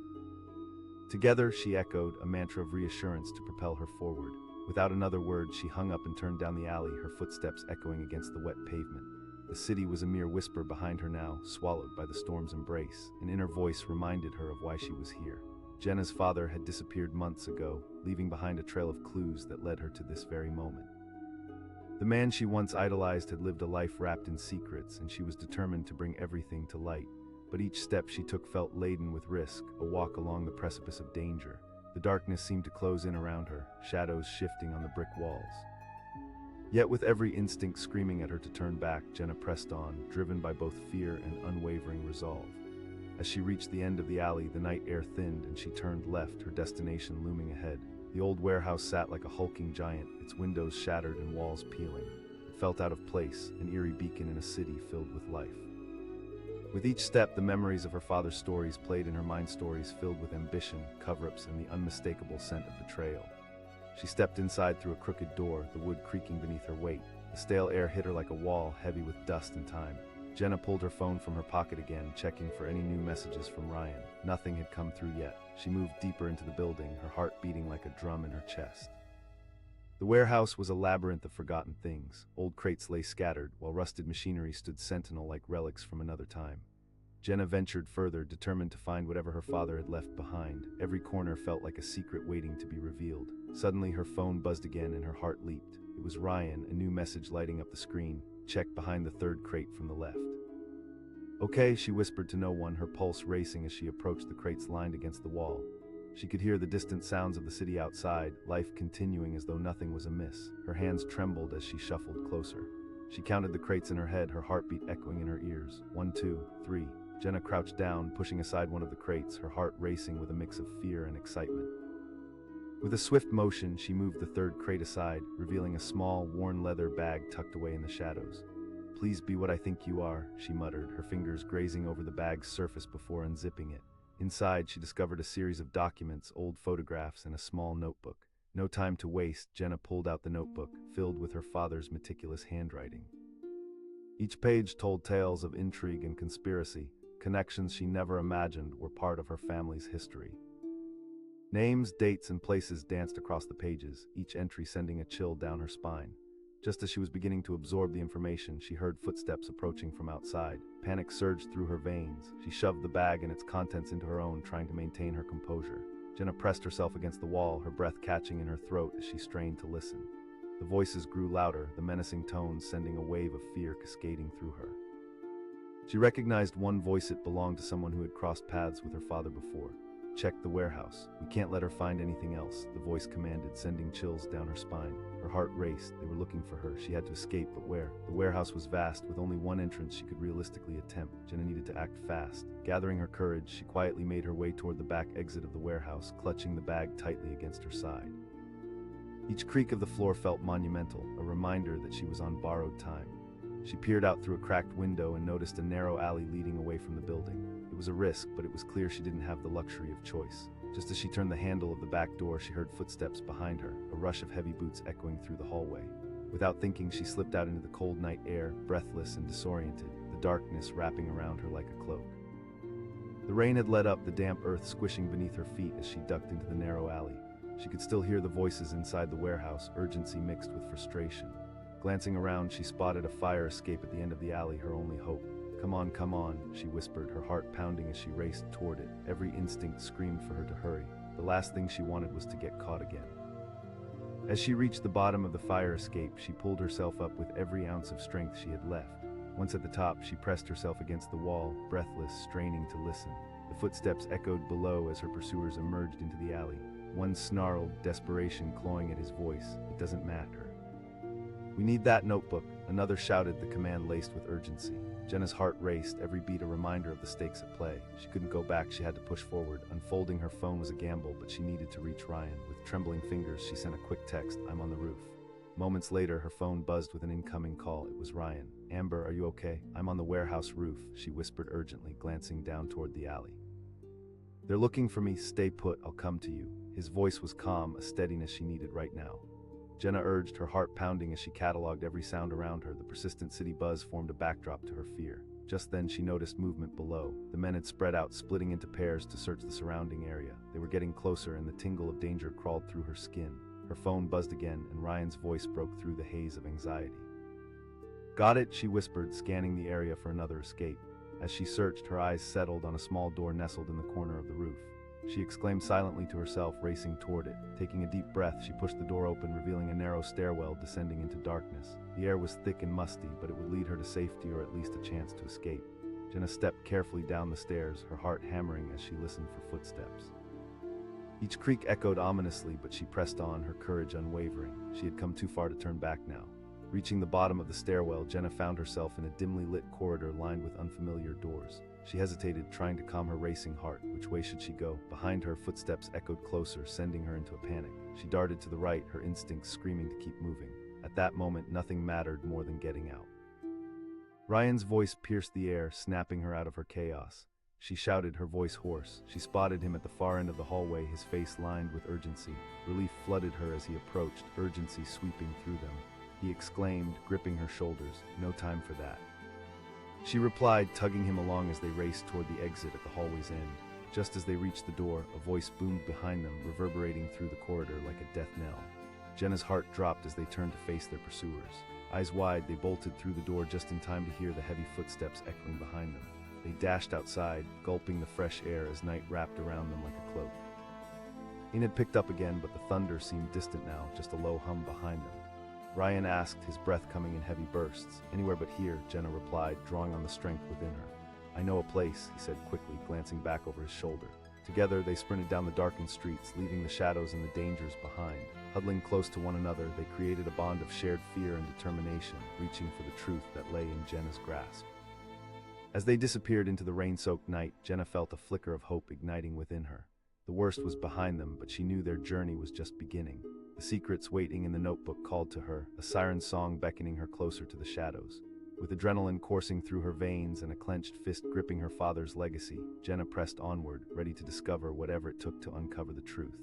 Speaker 1: Together, she echoed, a mantra of reassurance to propel her forward. Without another word, she hung up and turned down the alley, her footsteps echoing against the wet pavement. The city was a mere whisper behind her now, swallowed by the storm's embrace. An inner voice reminded her of why she was here. Jenna's father had disappeared months ago, leaving behind a trail of clues that led her to this very moment. The man she once idolized had lived a life wrapped in secrets, and she was determined to bring everything to light. But each step she took felt laden with risk, a walk along the precipice of danger. The darkness seemed to close in around her, shadows shifting on the brick walls. Yet with every instinct screaming at her to turn back, Jenna pressed on, driven by both fear and unwavering resolve. As she reached the end of the alley, the night air thinned and she turned left, her destination looming ahead. The old warehouse sat like a hulking giant, its windows shattered and walls peeling. It felt out of place, an eerie beacon in a city filled with life. With each step, the memories of her father's stories played in her mind, stories filled with ambition, cover-ups, and the unmistakable scent of betrayal. She stepped inside through a crooked door, the wood creaking beneath her weight. The stale air hit her like a wall, heavy with dust and time. Jenna pulled her phone from her pocket again, checking for any new messages from Ryan. Nothing had come through yet. She moved deeper into the building, her heart beating like a drum in her chest. The warehouse was a labyrinth of forgotten things. Old crates lay scattered, while rusted machinery stood sentinel like relics from another time. Jenna ventured further, determined to find whatever her father had left behind. Every corner felt like a secret waiting to be revealed. Suddenly, her phone buzzed again and her heart leaped. It was Ryan, a new message lighting up the screen. Check behind the third crate from the left. Okay, she whispered to no one, her pulse racing as she approached the crates lined against the wall. She could hear the distant sounds of the city outside, life continuing as though nothing was amiss. Her hands trembled as she shuffled closer. She counted the crates in her head, her heartbeat echoing in her ears. 1, 2, 3. Jenna crouched down, pushing aside one of the crates, her heart racing with a mix of fear and excitement. With a swift motion, she moved the third crate aside, revealing a small, worn leather bag tucked away in the shadows. Please be what I think you are, she muttered, her fingers grazing over the bag's surface before unzipping it. Inside, she discovered a series of documents, old photographs, and a small notebook. No time to waste, Jenna pulled out the notebook, filled with her father's meticulous handwriting. Each page told tales of intrigue and conspiracy. Connections she never imagined were part of her family's history. Names, dates, and places danced across the pages, each entry sending a chill down her spine. Just as she was beginning to absorb the information, she heard footsteps approaching from outside. Panic surged through her veins. She shoved the bag and its contents into her own, trying to maintain her composure. Jenna pressed herself against the wall, her breath catching in her throat as she strained to listen. The voices grew louder, the menacing tones sending a wave of fear cascading through her. She recognized one voice. It belonged to someone who had crossed paths with her father before. Check the warehouse. We can't let her find anything else, the voice commanded, sending chills down her spine. Her heart raced. They were looking for her. She had to escape, but where? The warehouse was vast, with only one entrance she could realistically attempt. Jenna needed to act fast. Gathering her courage, she quietly made her way toward the back exit of the warehouse, clutching the bag tightly against her side. Each creak of the floor felt monumental, a reminder that she was on borrowed time. She peered out through a cracked window and noticed a narrow alley leading away from the building. It was a risk, but it was clear she didn't have the luxury of choice. Just as she turned the handle of the back door, she heard footsteps behind her, a rush of heavy boots echoing through the hallway. Without thinking, she slipped out into the cold night air, breathless and disoriented, the darkness wrapping around her like a cloak. The rain had let up, the damp earth squishing beneath her feet as she ducked into the narrow alley. She could still hear the voices inside the warehouse, urgency mixed with frustration. Glancing around, she spotted a fire escape at the end of the alley, her only hope. Come on, she whispered, her heart pounding as she raced toward it. Every instinct screamed for her to hurry. The last thing she wanted was to get caught again. As she reached the bottom of the fire escape, she pulled herself up with every ounce of strength she had left. Once at the top, she pressed herself against the wall, breathless, straining to listen. The footsteps echoed below as her pursuers emerged into the alley. One snarled, desperation clawing at his voice. It doesn't matter. We need that notebook, another shouted, the command laced with urgency. Jenna's heart raced, every beat a reminder of the stakes at play. She couldn't go back, she had to push forward. Unfolding her phone was a gamble, but she needed to reach Ryan. With trembling fingers, she sent a quick text, "I'm on the roof." Moments later, her phone buzzed with an incoming call. It was Ryan. "Amber, are you okay? I'm on the warehouse roof," she whispered urgently, glancing down toward the alley. "They're looking for me. Stay put, I'll come to you." His voice was calm, a steadiness she needed right now. Jenna urged, her heart pounding as she cataloged every sound around her. The persistent city buzz formed a backdrop to her fear. Just then, she noticed movement below. The men had spread out, splitting into pairs to search the surrounding area. They were getting closer, and the tingle of danger crawled through her skin. Her phone buzzed again, and Ryan's voice broke through the haze of anxiety. "Got it," she whispered, scanning the area for another escape. As she searched, her eyes settled on a small door nestled in the corner of the roof. She exclaimed silently to herself, racing toward it. Taking a deep breath, she pushed the door open, revealing a narrow stairwell descending into darkness. The air was thick and musty, but it would lead her to safety or at least a chance to escape. Jenna stepped carefully down the stairs, her heart hammering as she listened for footsteps. Each creak echoed ominously, but she pressed on, her courage unwavering. She had come too far to turn back now. Reaching the bottom of the stairwell, Jenna found herself in a dimly lit corridor lined with unfamiliar doors. She hesitated, trying to calm her racing heart. Which way should she go? Behind her, footsteps echoed closer, sending her into a panic. She darted to the right, her instincts screaming to keep moving. At that moment, nothing mattered more than getting out. Ryan's voice pierced the air, snapping her out of her chaos. She shouted, her voice hoarse. She spotted him at the far end of the hallway, his face lined with urgency. Relief flooded her as he approached, urgency sweeping through them. He exclaimed, gripping her shoulders, "No time for that." She replied, tugging him along as they raced toward the exit at the hallway's end. Just as they reached the door, a voice boomed behind them, reverberating through the corridor like a death knell. Jenna's heart dropped as they turned to face their pursuers. Eyes wide, they bolted through the door just in time to hear the heavy footsteps echoing behind them. They dashed outside, gulping the fresh air as night wrapped around them like a cloak. It had picked up again, but the thunder seemed distant now, just a low hum behind them. Ryan asked, his breath coming in heavy bursts. "Anywhere but here," Jenna replied, drawing on the strength within her. "I know a place," he said quickly, glancing back over his shoulder. Together, they sprinted down the darkened streets, leaving the shadows and the dangers behind. Huddling close to one another, they created a bond of shared fear and determination, reaching for the truth that lay in Jenna's grasp. As they disappeared into the rain-soaked night, Jenna felt a flicker of hope igniting within her. The worst was behind them, but she knew their journey was just beginning. The secrets waiting in the notebook called to her, a siren song beckoning her closer to the shadows. With adrenaline coursing through her veins and a clenched fist gripping her father's legacy, Jenna pressed onward, ready to discover whatever it took to uncover the truth.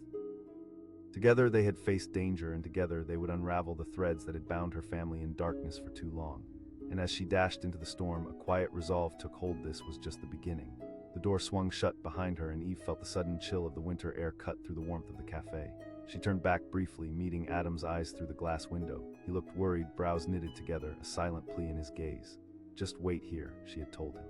Speaker 1: Together they had faced danger, and together they would unravel the threads that had bound her family in darkness for too long. And as she dashed into the storm, a quiet resolve took hold. This was just the beginning. The door swung shut behind her, and Eve felt the sudden chill of the winter air cut through the warmth of the cafe. She turned back briefly, meeting Adam's eyes through the glass window. He looked worried, brows knitted together, a silent plea in his gaze. "Just wait here," she had told him.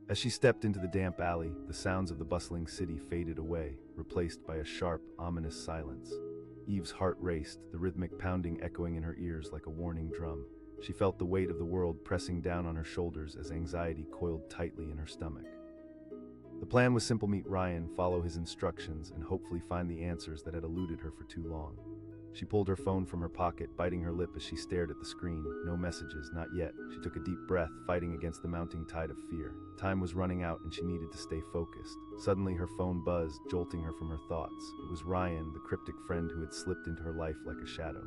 Speaker 1: As she stepped into the damp alley, the sounds of the bustling city faded away, replaced by a sharp, ominous silence. Eve's heart raced, the rhythmic pounding echoing in her ears like a warning drum. She felt the weight of the world pressing down on her shoulders as anxiety coiled tightly in her stomach. The plan was simple: meet Ryan, follow his instructions, and hopefully find the answers that had eluded her for too long. She pulled her phone from her pocket, biting her lip as she stared at the screen. No messages, not yet. She took a deep breath, fighting against the mounting tide of fear. Time was running out and she needed to stay focused. Suddenly her phone buzzed, jolting her from her thoughts. It was Ryan, the cryptic friend who had slipped into her life like a shadow.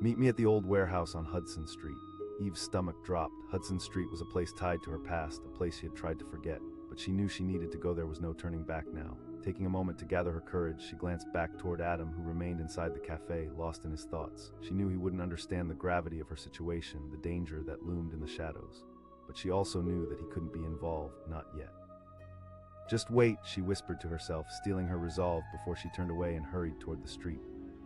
Speaker 1: "Meet me at the old warehouse on Hudson Street." Eve's stomach dropped. Hudson Street was a place tied to her past, a place she had tried to forget. But she knew she needed to go. There was no turning back now. Taking a moment to gather her courage, she glanced back toward Adam, who remained inside the cafe, lost in his thoughts. She knew he wouldn't understand the gravity of her situation, the danger that loomed in the shadows. But she also knew that he couldn't be involved, not yet. "Just wait," she whispered to herself, steeling her resolve before she turned away and hurried toward the street.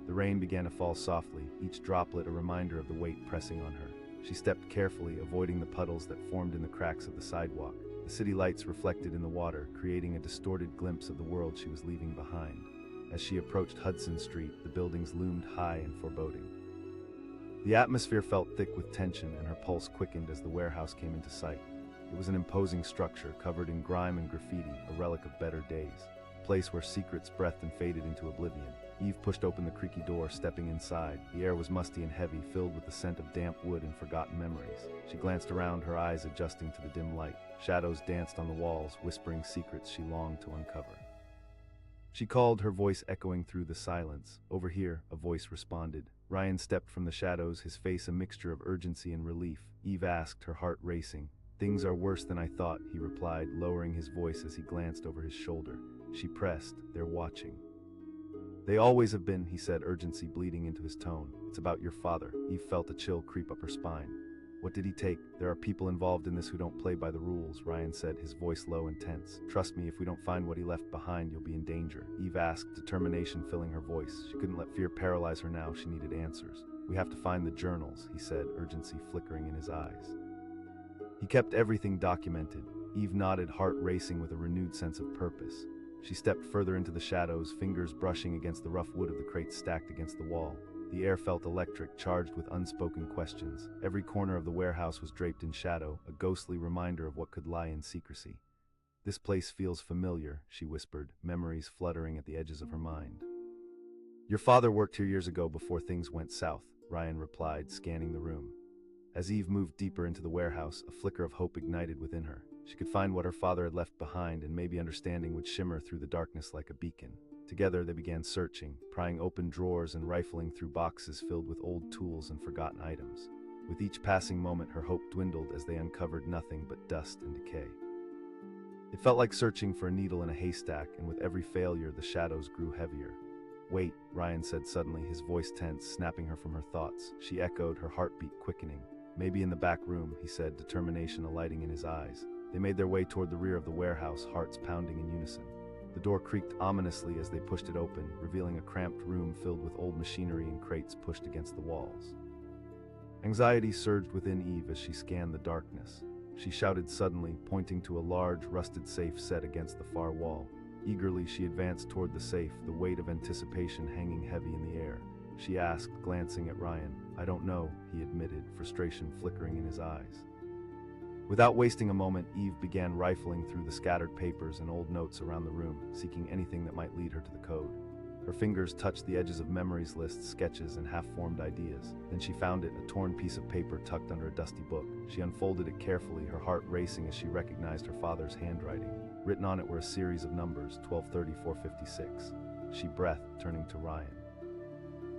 Speaker 1: The rain began to fall softly, each droplet a reminder of the weight pressing on her. She stepped carefully, avoiding the puddles that formed in the cracks of the sidewalk. The city lights reflected in the water, creating a distorted glimpse of the world she was leaving behind. As she approached Hudson Street, the buildings loomed high and foreboding. The atmosphere felt thick with tension, and her pulse quickened as the warehouse came into sight. It was an imposing structure, covered in grime and graffiti, a relic of better days. A place where secrets breathed and faded into oblivion. Eve pushed open the creaky door, stepping inside. The air was musty and heavy, filled with the scent of damp wood and forgotten memories. She glanced around, her eyes adjusting to the dim light. Shadows danced on the walls, whispering secrets she longed to uncover. She called, her voice echoing through the silence. "Over here," a voice responded. Ryan stepped from the shadows, his face a mixture of urgency and relief. Eve asked, her heart racing. "Things are worse than I thought," he replied, lowering his voice as he glanced over his shoulder. She pressed, "They're watching." "They always have been," he said, urgency bleeding into his tone. "It's about your father." Eve felt a chill creep up her spine. "What did he take?" "There are people involved in this who don't play by the rules," Ryan said, his voice low and tense. "Trust me, if we don't find what he left behind, you'll be in danger." Eve asked, determination filling her voice. She couldn't let fear paralyze her now, she needed answers. "We have to find the journals," he said, urgency flickering in his eyes. "He kept everything documented." Eve nodded, heart racing with a renewed sense of purpose. She stepped further into the shadows, fingers brushing against the rough wood of the crates stacked against the wall. The air felt electric, charged with unspoken questions. Every corner of the warehouse was draped in shadow, a ghostly reminder of what could lie in secrecy. "This place feels familiar," she whispered, memories fluttering at the edges of her mind. "Your father worked here years ago before things went south," Ryan replied, scanning the room. As Eve moved deeper into the warehouse, a flicker of hope ignited within her. She could find what her father had left behind, and maybe understanding would shimmer through the darkness like a beacon. Together they began searching, prying open drawers and rifling through boxes filled with old tools and forgotten items. With each passing moment, her hope dwindled as they uncovered nothing but dust and decay. It felt like searching for a needle in a haystack, and with every failure, the shadows grew heavier. "Wait," Ryan said suddenly, his voice tense, snapping her from her thoughts. She echoed, her heartbeat quickening. "Maybe in the back room," he said, determination alighting in his eyes. They made their way toward the rear of the warehouse, hearts pounding in unison. The door creaked ominously as they pushed it open, revealing a cramped room filled with old machinery and crates pushed against the walls. Anxiety surged within Eve as she scanned the darkness. She shouted suddenly, pointing to a large, rusted safe set against the far wall. Eagerly, she advanced toward the safe, the weight of anticipation hanging heavy in the air. She asked, glancing at Ryan. "I don't know," he admitted, frustration flickering in his eyes. Without wasting a moment, Eve began rifling through the scattered papers and old notes around the room, seeking anything that might lead her to the code. Her fingers touched the edges of memories lists, sketches, and half-formed ideas. Then she found it, a torn piece of paper tucked under a dusty book. She unfolded it carefully, her heart racing as she recognized her father's handwriting. Written on it were a series of numbers, 123456. She breathed, turning to Ryan.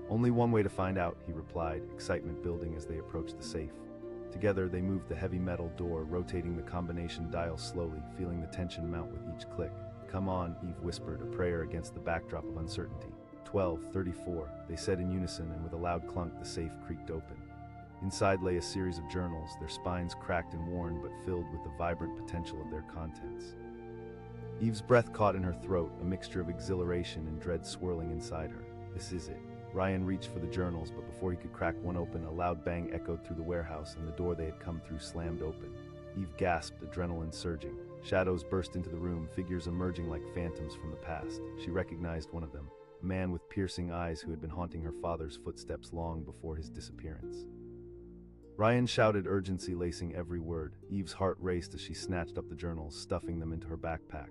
Speaker 1: "Only one way to find out," he replied, excitement building as they approached the safe. Together, they moved the heavy metal door, rotating the combination dial slowly, feeling the tension mount with each click. "Come on," Eve whispered, a prayer against the backdrop of uncertainty. 1234, they said in unison, and with a loud clunk, the safe creaked open. Inside lay a series of journals, their spines cracked and worn, but filled with the vibrant potential of their contents. Eve's breath caught in her throat, a mixture of exhilaration and dread swirling inside her. This is it. Ryan reached for the journals, but before he could crack one open, a loud bang echoed through the warehouse, and the door they had come through slammed open. Eve gasped, adrenaline surging. Shadows burst into the room, figures emerging like phantoms from the past. She recognized one of them, a man with piercing eyes who had been haunting her father's footsteps long before his disappearance. Ryan shouted, urgency lacing every word. Eve's heart raced as she snatched up the journals, stuffing them into her backpack.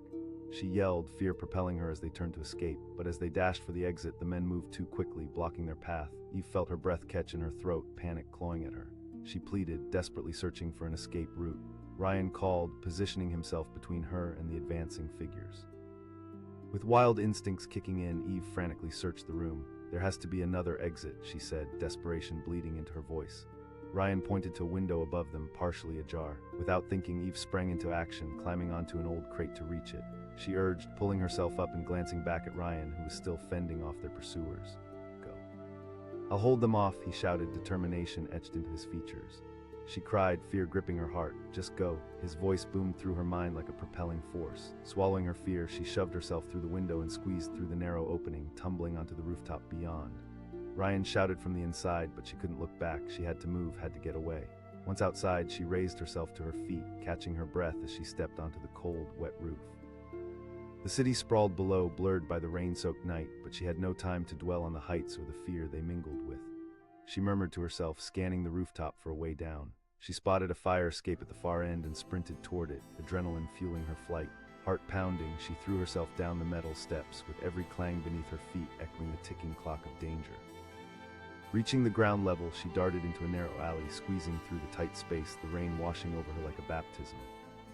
Speaker 1: She yelled, fear propelling her as they turned to escape, but as they dashed for the exit, the men moved too quickly, blocking their path. Eve felt her breath catch in her throat, panic clawing at her. She pleaded, desperately searching for an escape route. Ryan called, positioning himself between her and the advancing figures. With wild instincts kicking in, Eve frantically searched the room. "There has to be another exit," she said, desperation bleeding into her voice. Ryan pointed to a window above them, partially ajar. Without thinking, Eve sprang into action, climbing onto an old crate to reach it. She urged, pulling herself up and glancing back at Ryan, who was still fending off their pursuers. "Go." "I'll hold them off," he shouted, determination etched into his features. She cried, fear gripping her heart. "Just go." His voice boomed through her mind like a propelling force. Swallowing her fear, she shoved herself through the window and squeezed through the narrow opening, tumbling onto the rooftop beyond. Ryan shouted from the inside, but she couldn't look back. She had to move, had to get away. Once outside, she raised herself to her feet, catching her breath as she stepped onto the cold, wet roof. The city sprawled below, blurred by the rain-soaked night, but she had no time to dwell on the heights or the fear they mingled with. She murmured to herself, scanning the rooftop for a way down. She spotted a fire escape at the far end and sprinted toward it, adrenaline fueling her flight. Heart pounding, she threw herself down the metal steps, with every clang beneath her feet echoing the ticking clock of danger. Reaching the ground level, she darted into a narrow alley, squeezing through the tight space, the rain washing over her like a baptism.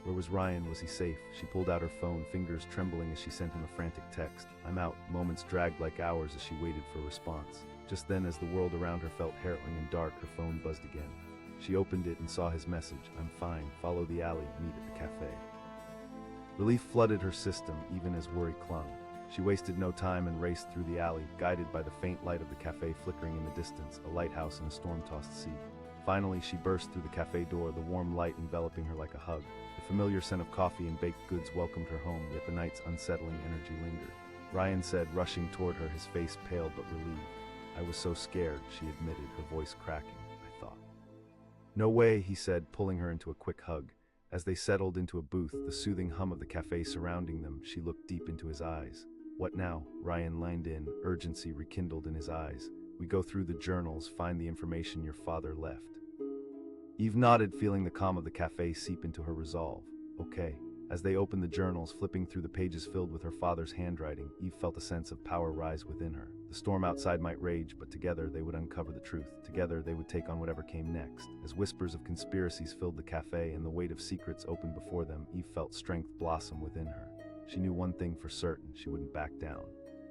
Speaker 1: Where was Ryan? Was he safe? She pulled out her phone, fingers trembling as she sent him a frantic text. "I'm out." Moments dragged like hours as she waited for a response. Just then, as the world around her felt harrowing and dark, her phone buzzed again. She opened it and saw his message. "I'm fine. Follow the alley. Meet at the cafe." Relief flooded her system, even as worry clung. She wasted no time and raced through the alley, guided by the faint light of the cafe flickering in the distance, a lighthouse in a storm-tossed sea. Finally, she burst through the cafe door, the warm light enveloping her like a hug. The familiar scent of coffee and baked goods welcomed her home, yet the night's unsettling energy lingered. Ryan said, rushing toward her, his face pale but relieved. "I was so scared," she admitted, her voice cracking. "I thought." "No way," he said, pulling her into a quick hug. As they settled into a booth, the soothing hum of the cafe surrounding them, she looked deep into his eyes. "What now?" Ryan leaned in, urgency rekindled in his eyes. "We go through the journals, find the information your father left." Eve nodded, feeling the calm of the cafe seep into her resolve. "Okay." As they opened the journals, flipping through the pages filled with her father's handwriting, Eve felt a sense of power rise within her. The storm outside might rage, but together they would uncover the truth. Together they would take on whatever came next. As whispers of conspiracies filled the cafe and the weight of secrets opened before them, Eve felt strength blossom within her. She knew one thing for certain: she wouldn't back down.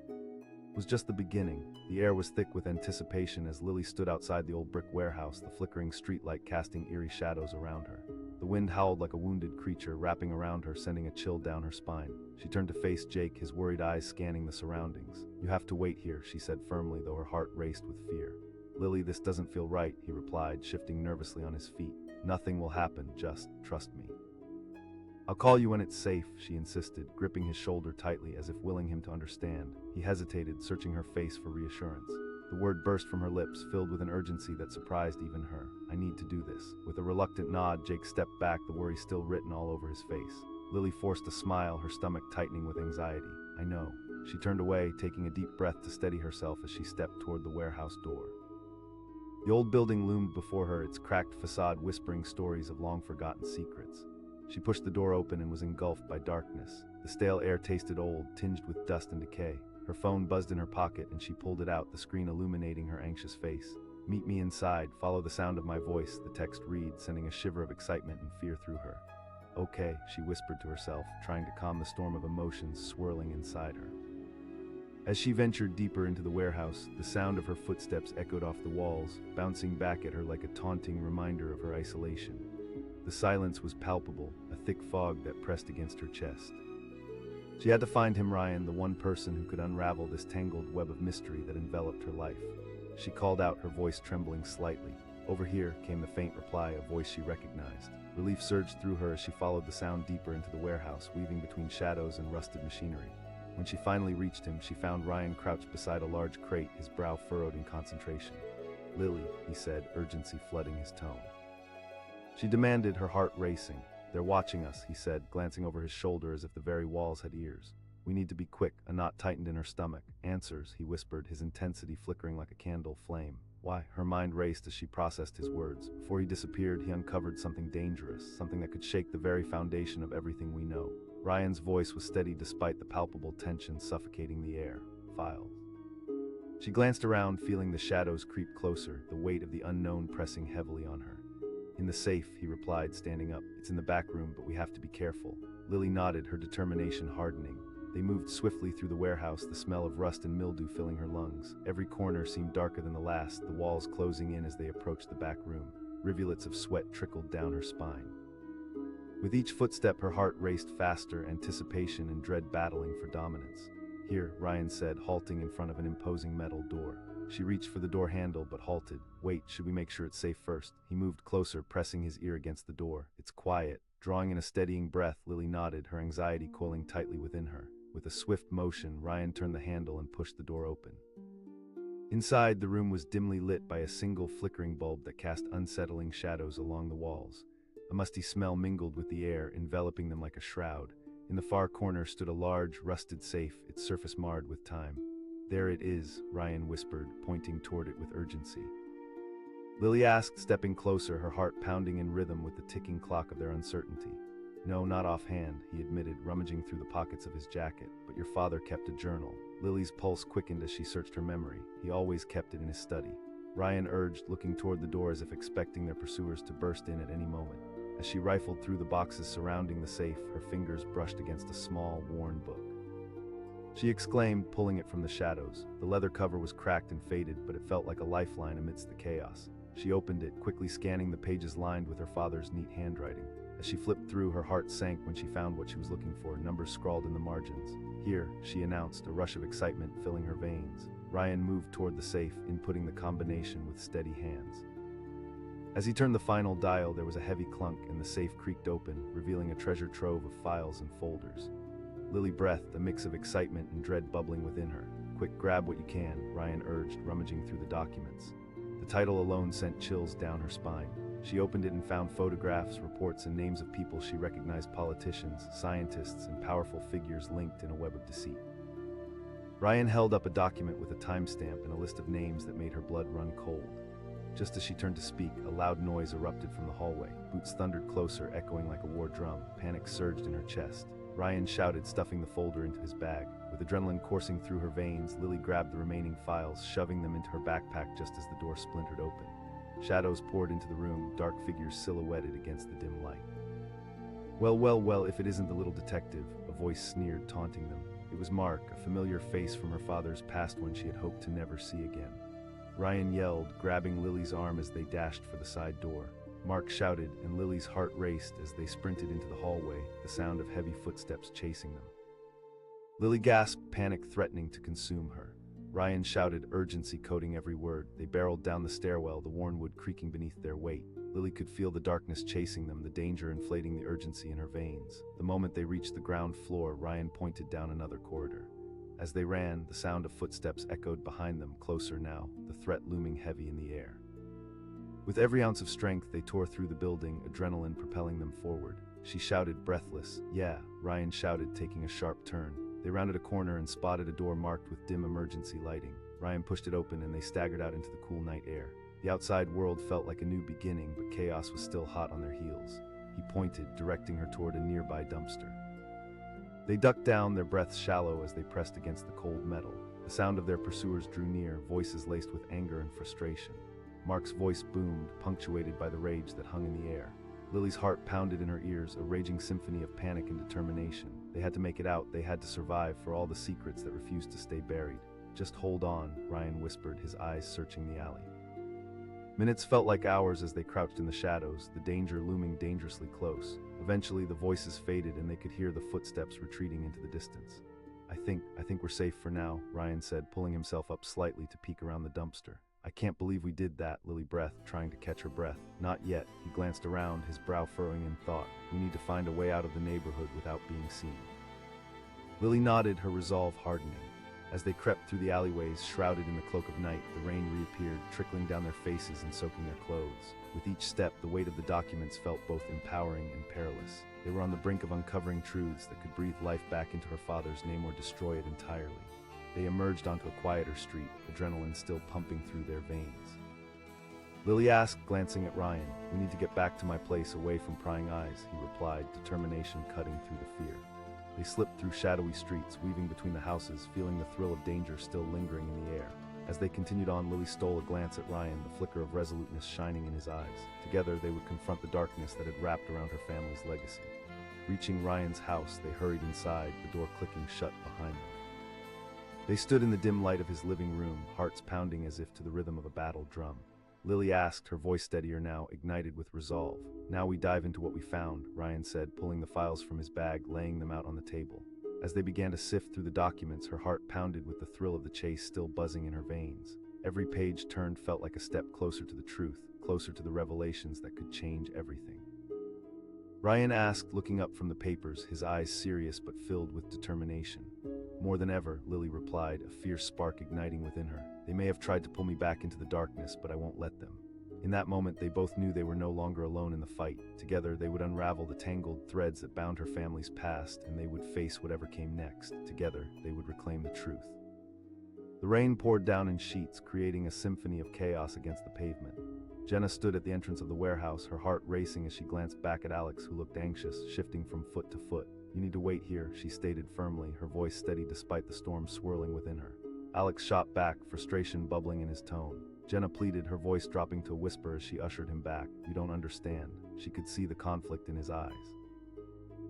Speaker 1: It was just the beginning. The air was thick with anticipation as Lily stood outside the old brick warehouse, the flickering streetlight casting eerie shadows around her. The wind howled like a wounded creature, wrapping around her, sending a chill down her spine. She turned to face Jake, his worried eyes scanning the surroundings. "You have to wait here," she said firmly, though her heart raced with fear. "Lily, this doesn't feel right," he replied, shifting nervously on his feet. "Nothing will happen, just trust me." "I'll call you when it's safe," she insisted, gripping his shoulder tightly as if willing him to understand. He hesitated, searching her face for reassurance. The word burst from her lips, filled with an urgency that surprised even her. "I need to do this." With a reluctant nod, Jake stepped back, the worry still written all over his face. Lily forced a smile, her stomach tightening with anxiety. "I know." She turned away, taking a deep breath to steady herself as she stepped toward the warehouse door. The old building loomed before her, its cracked facade whispering stories of long-forgotten secrets. She pushed the door open and was engulfed by darkness. The stale air tasted old, tinged with dust and decay. Her phone buzzed in her pocket and she pulled it out, the screen illuminating her anxious face. "Meet me inside, follow the sound of my voice," the text read, sending a shiver of excitement and fear through her. "Okay," she whispered to herself, trying to calm the storm of emotions swirling inside her. As she ventured deeper into the warehouse, the sound of her footsteps echoed off the walls, bouncing back at her like a taunting reminder of her isolation. The silence was palpable, a thick fog that pressed against her chest. She had to find him, Ryan, the one person who could unravel this tangled web of mystery that enveloped her life. She called out, her voice trembling slightly. "Over here," came the faint reply, a voice she recognized. Relief surged through her as she followed the sound deeper into the warehouse, weaving between shadows and rusted machinery. When she finally reached him, she found Ryan crouched beside a large crate, his brow furrowed in concentration. "Lily," he said, urgency flooding his tone. She demanded, her heart racing. "They're watching us," he said, glancing over his shoulder as if the very walls had ears. "We need to be quick." A knot tightened in her stomach. "Answers," he whispered, his intensity flickering like a candle flame. "Why?" Her mind raced as she processed his words. Before he disappeared, he uncovered something dangerous, something that could shake the very foundation of everything we know. Ryan's voice was steady despite the palpable tension suffocating the air. "Files." She glanced around, feeling the shadows creep closer, the weight of the unknown pressing heavily on her. "In the safe," he replied, standing up. "It's in the back room, but we have to be careful." Lily nodded, her determination hardening. They moved swiftly through the warehouse, the smell of rust and mildew filling her lungs. Every corner seemed darker than the last, the walls closing in as they approached the back room. Rivulets of sweat trickled down her spine. With each footstep, her heart raced faster, anticipation and dread battling for dominance. "Here," Ryan said, halting in front of an imposing metal door. She reached for the door handle, but halted. "Wait, should we make sure it's safe first?" He moved closer, pressing his ear against the door. "It's quiet." Drawing in a steadying breath, Lily nodded, her anxiety coiling tightly within her. With a swift motion, Ryan turned the handle and pushed the door open. Inside, the room was dimly lit by a single flickering bulb that cast unsettling shadows along the walls. A musty smell mingled with the air, enveloping them like a shroud. In the far corner stood a large, rusted safe, its surface marred with time. "There it is," Ryan whispered, pointing toward it with urgency. Lily asked, stepping closer, her heart pounding in rhythm with the ticking clock of their uncertainty. "No, not offhand," he admitted, rummaging through the pockets of his jacket. "But your father kept a journal." Lily's pulse quickened as she searched her memory. "He always kept it in his study." Ryan urged, looking toward the door as if expecting their pursuers to burst in at any moment. As she rifled through the boxes surrounding the safe, her fingers brushed against a small, worn book. She exclaimed, pulling it from the shadows. The leather cover was cracked and faded, but it felt like a lifeline amidst the chaos. She opened it, quickly scanning the pages lined with her father's neat handwriting. As she flipped through, her heart sank when she found what she was looking for, numbers scrawled in the margins. "Here," she announced, a rush of excitement filling her veins. Ryan moved toward the safe, inputting the combination with steady hands. As he turned the final dial, there was a heavy clunk and the safe creaked open, revealing a treasure trove of files and folders. Lily breathed, a mix of excitement and dread bubbling within her. "Quick, grab what you can," Ryan urged, rummaging through the documents. The title alone sent chills down her spine. She opened it and found photographs, reports, and names of people she recognized: politicians, scientists, and powerful figures linked in a web of deceit. Ryan held up a document with a timestamp and a list of names that made her blood run cold. Just as she turned to speak, a loud noise erupted from the hallway. Boots thundered closer, echoing like a war drum. Panic surged in her chest. Ryan shouted, stuffing the folder into his bag. With adrenaline coursing through her veins, Lily grabbed the remaining files, shoving them into her backpack just as the door splintered open. Shadows poured into the room, dark figures silhouetted against the dim light. Well, if it isn't the little detective," a voice sneered, taunting them. It was Mark, a familiar face from her father's past one she had hoped to never see again. Ryan yelled, grabbing Lily's arm as they dashed for the side door. Mark shouted, and Lily's heart raced as they sprinted into the hallway, the sound of heavy footsteps chasing them. Lily gasped, panic threatening to consume her. Ryan shouted, urgency coating every word. They barreled down the stairwell, the worn wood creaking beneath their weight. Lily could feel the darkness chasing them, the danger inflating the urgency in her veins. The moment they reached the ground floor, Ryan pointed down another corridor. As they ran, the sound of footsteps echoed behind them, closer now, the threat looming heavy in the air. With every ounce of strength, they tore through the building, adrenaline propelling them forward. She shouted, breathless. "Yeah," Ryan shouted, taking a sharp turn. They rounded a corner and spotted a door marked with dim emergency lighting. Ryan pushed it open and they staggered out into the cool night air. The outside world felt like a new beginning, but chaos was still hot on their heels. He pointed, directing her toward a nearby dumpster. They ducked down, their breaths shallow as they pressed against the cold metal. The sound of their pursuers drew near, voices laced with anger and frustration. Mark's voice boomed, punctuated by the rage that hung in the air. Lily's heart pounded in her ears, a raging symphony of panic and determination. They had to make it out, they had to survive for all the secrets that refused to stay buried. "Just hold on," Ryan whispered, his eyes searching the alley. Minutes felt like hours as they crouched in the shadows, the danger looming dangerously close. Eventually, the voices faded and they could hear the footsteps retreating into the distance. I think we're safe for now," Ryan said, pulling himself up slightly to peek around the dumpster. "I can't believe we did that," Lily breathed, trying to catch her breath. "Not yet." He glanced around, his brow furrowing in thought. "We need to find a way out of the neighborhood without being seen." Lily nodded, her resolve hardening. As they crept through the alleyways, shrouded in the cloak of night, the rain reappeared, trickling down their faces and soaking their clothes. With each step, the weight of the documents felt both empowering and perilous. They were on the brink of uncovering truths that could breathe life back into her father's name or destroy it entirely. They emerged onto a quieter street, adrenaline still pumping through their veins. Lily asked, glancing at Ryan. "We need to get back to my place, away from prying eyes," he replied, determination cutting through the fear. They slipped through shadowy streets, weaving between the houses, feeling the thrill of danger still lingering in the air. As they continued on, Lily stole a glance at Ryan, the flicker of resoluteness shining in his eyes. Together, they would confront the darkness that had wrapped around her family's legacy. Reaching Ryan's house, they hurried inside, the door clicking shut behind them. They stood in the dim light of his living room, hearts pounding as if to the rhythm of a battle drum. Lily asked, her voice steadier now, ignited with resolve. "Now we dive into what we found," Ryan said, pulling the files from his bag, laying them out on the table. As they began to sift through the documents, her heart pounded with the thrill of the chase still buzzing in her veins. Every page turned felt like a step closer to the truth, closer to the revelations that could change everything. Ryan asked, looking up from the papers, his eyes serious but filled with determination. "More than ever," Lily replied, a fierce spark igniting within her. "They may have tried to pull me back into the darkness, but I won't let them." In that moment, they both knew they were no longer alone in the fight. Together, they would unravel the tangled threads that bound her family's past, and they would face whatever came next. Together, they would reclaim the truth. The rain poured down in sheets, creating a symphony of chaos against the pavement. Jenna stood at the entrance of the warehouse, her heart racing as she glanced back at Alex, who looked anxious, shifting from foot to foot. "You need to wait here," she stated firmly, her voice steady despite the storm swirling within her. Alex shot back, frustration bubbling in his tone. Jenna pleaded, her voice dropping to a whisper as she ushered him back. "You don't understand." She could see the conflict in his eyes.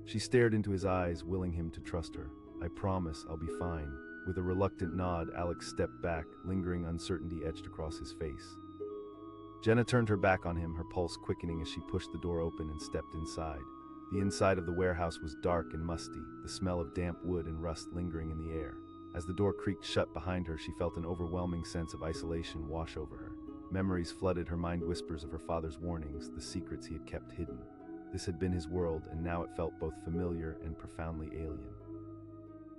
Speaker 1: She stared into his eyes, willing him to trust her. "I promise, I'll be fine." With a reluctant nod, Alex stepped back, lingering uncertainty etched across his face. Jenna turned her back on him, her pulse quickening as she pushed the door open and stepped inside. The inside of the warehouse was dark and musty, the smell of damp wood and rust lingering in the air. As the door creaked shut behind her, she felt an overwhelming sense of isolation wash over her. Memories flooded her mind, whispers of her father's warnings, the secrets he had kept hidden. This had been his world, and now it felt both familiar and profoundly alien.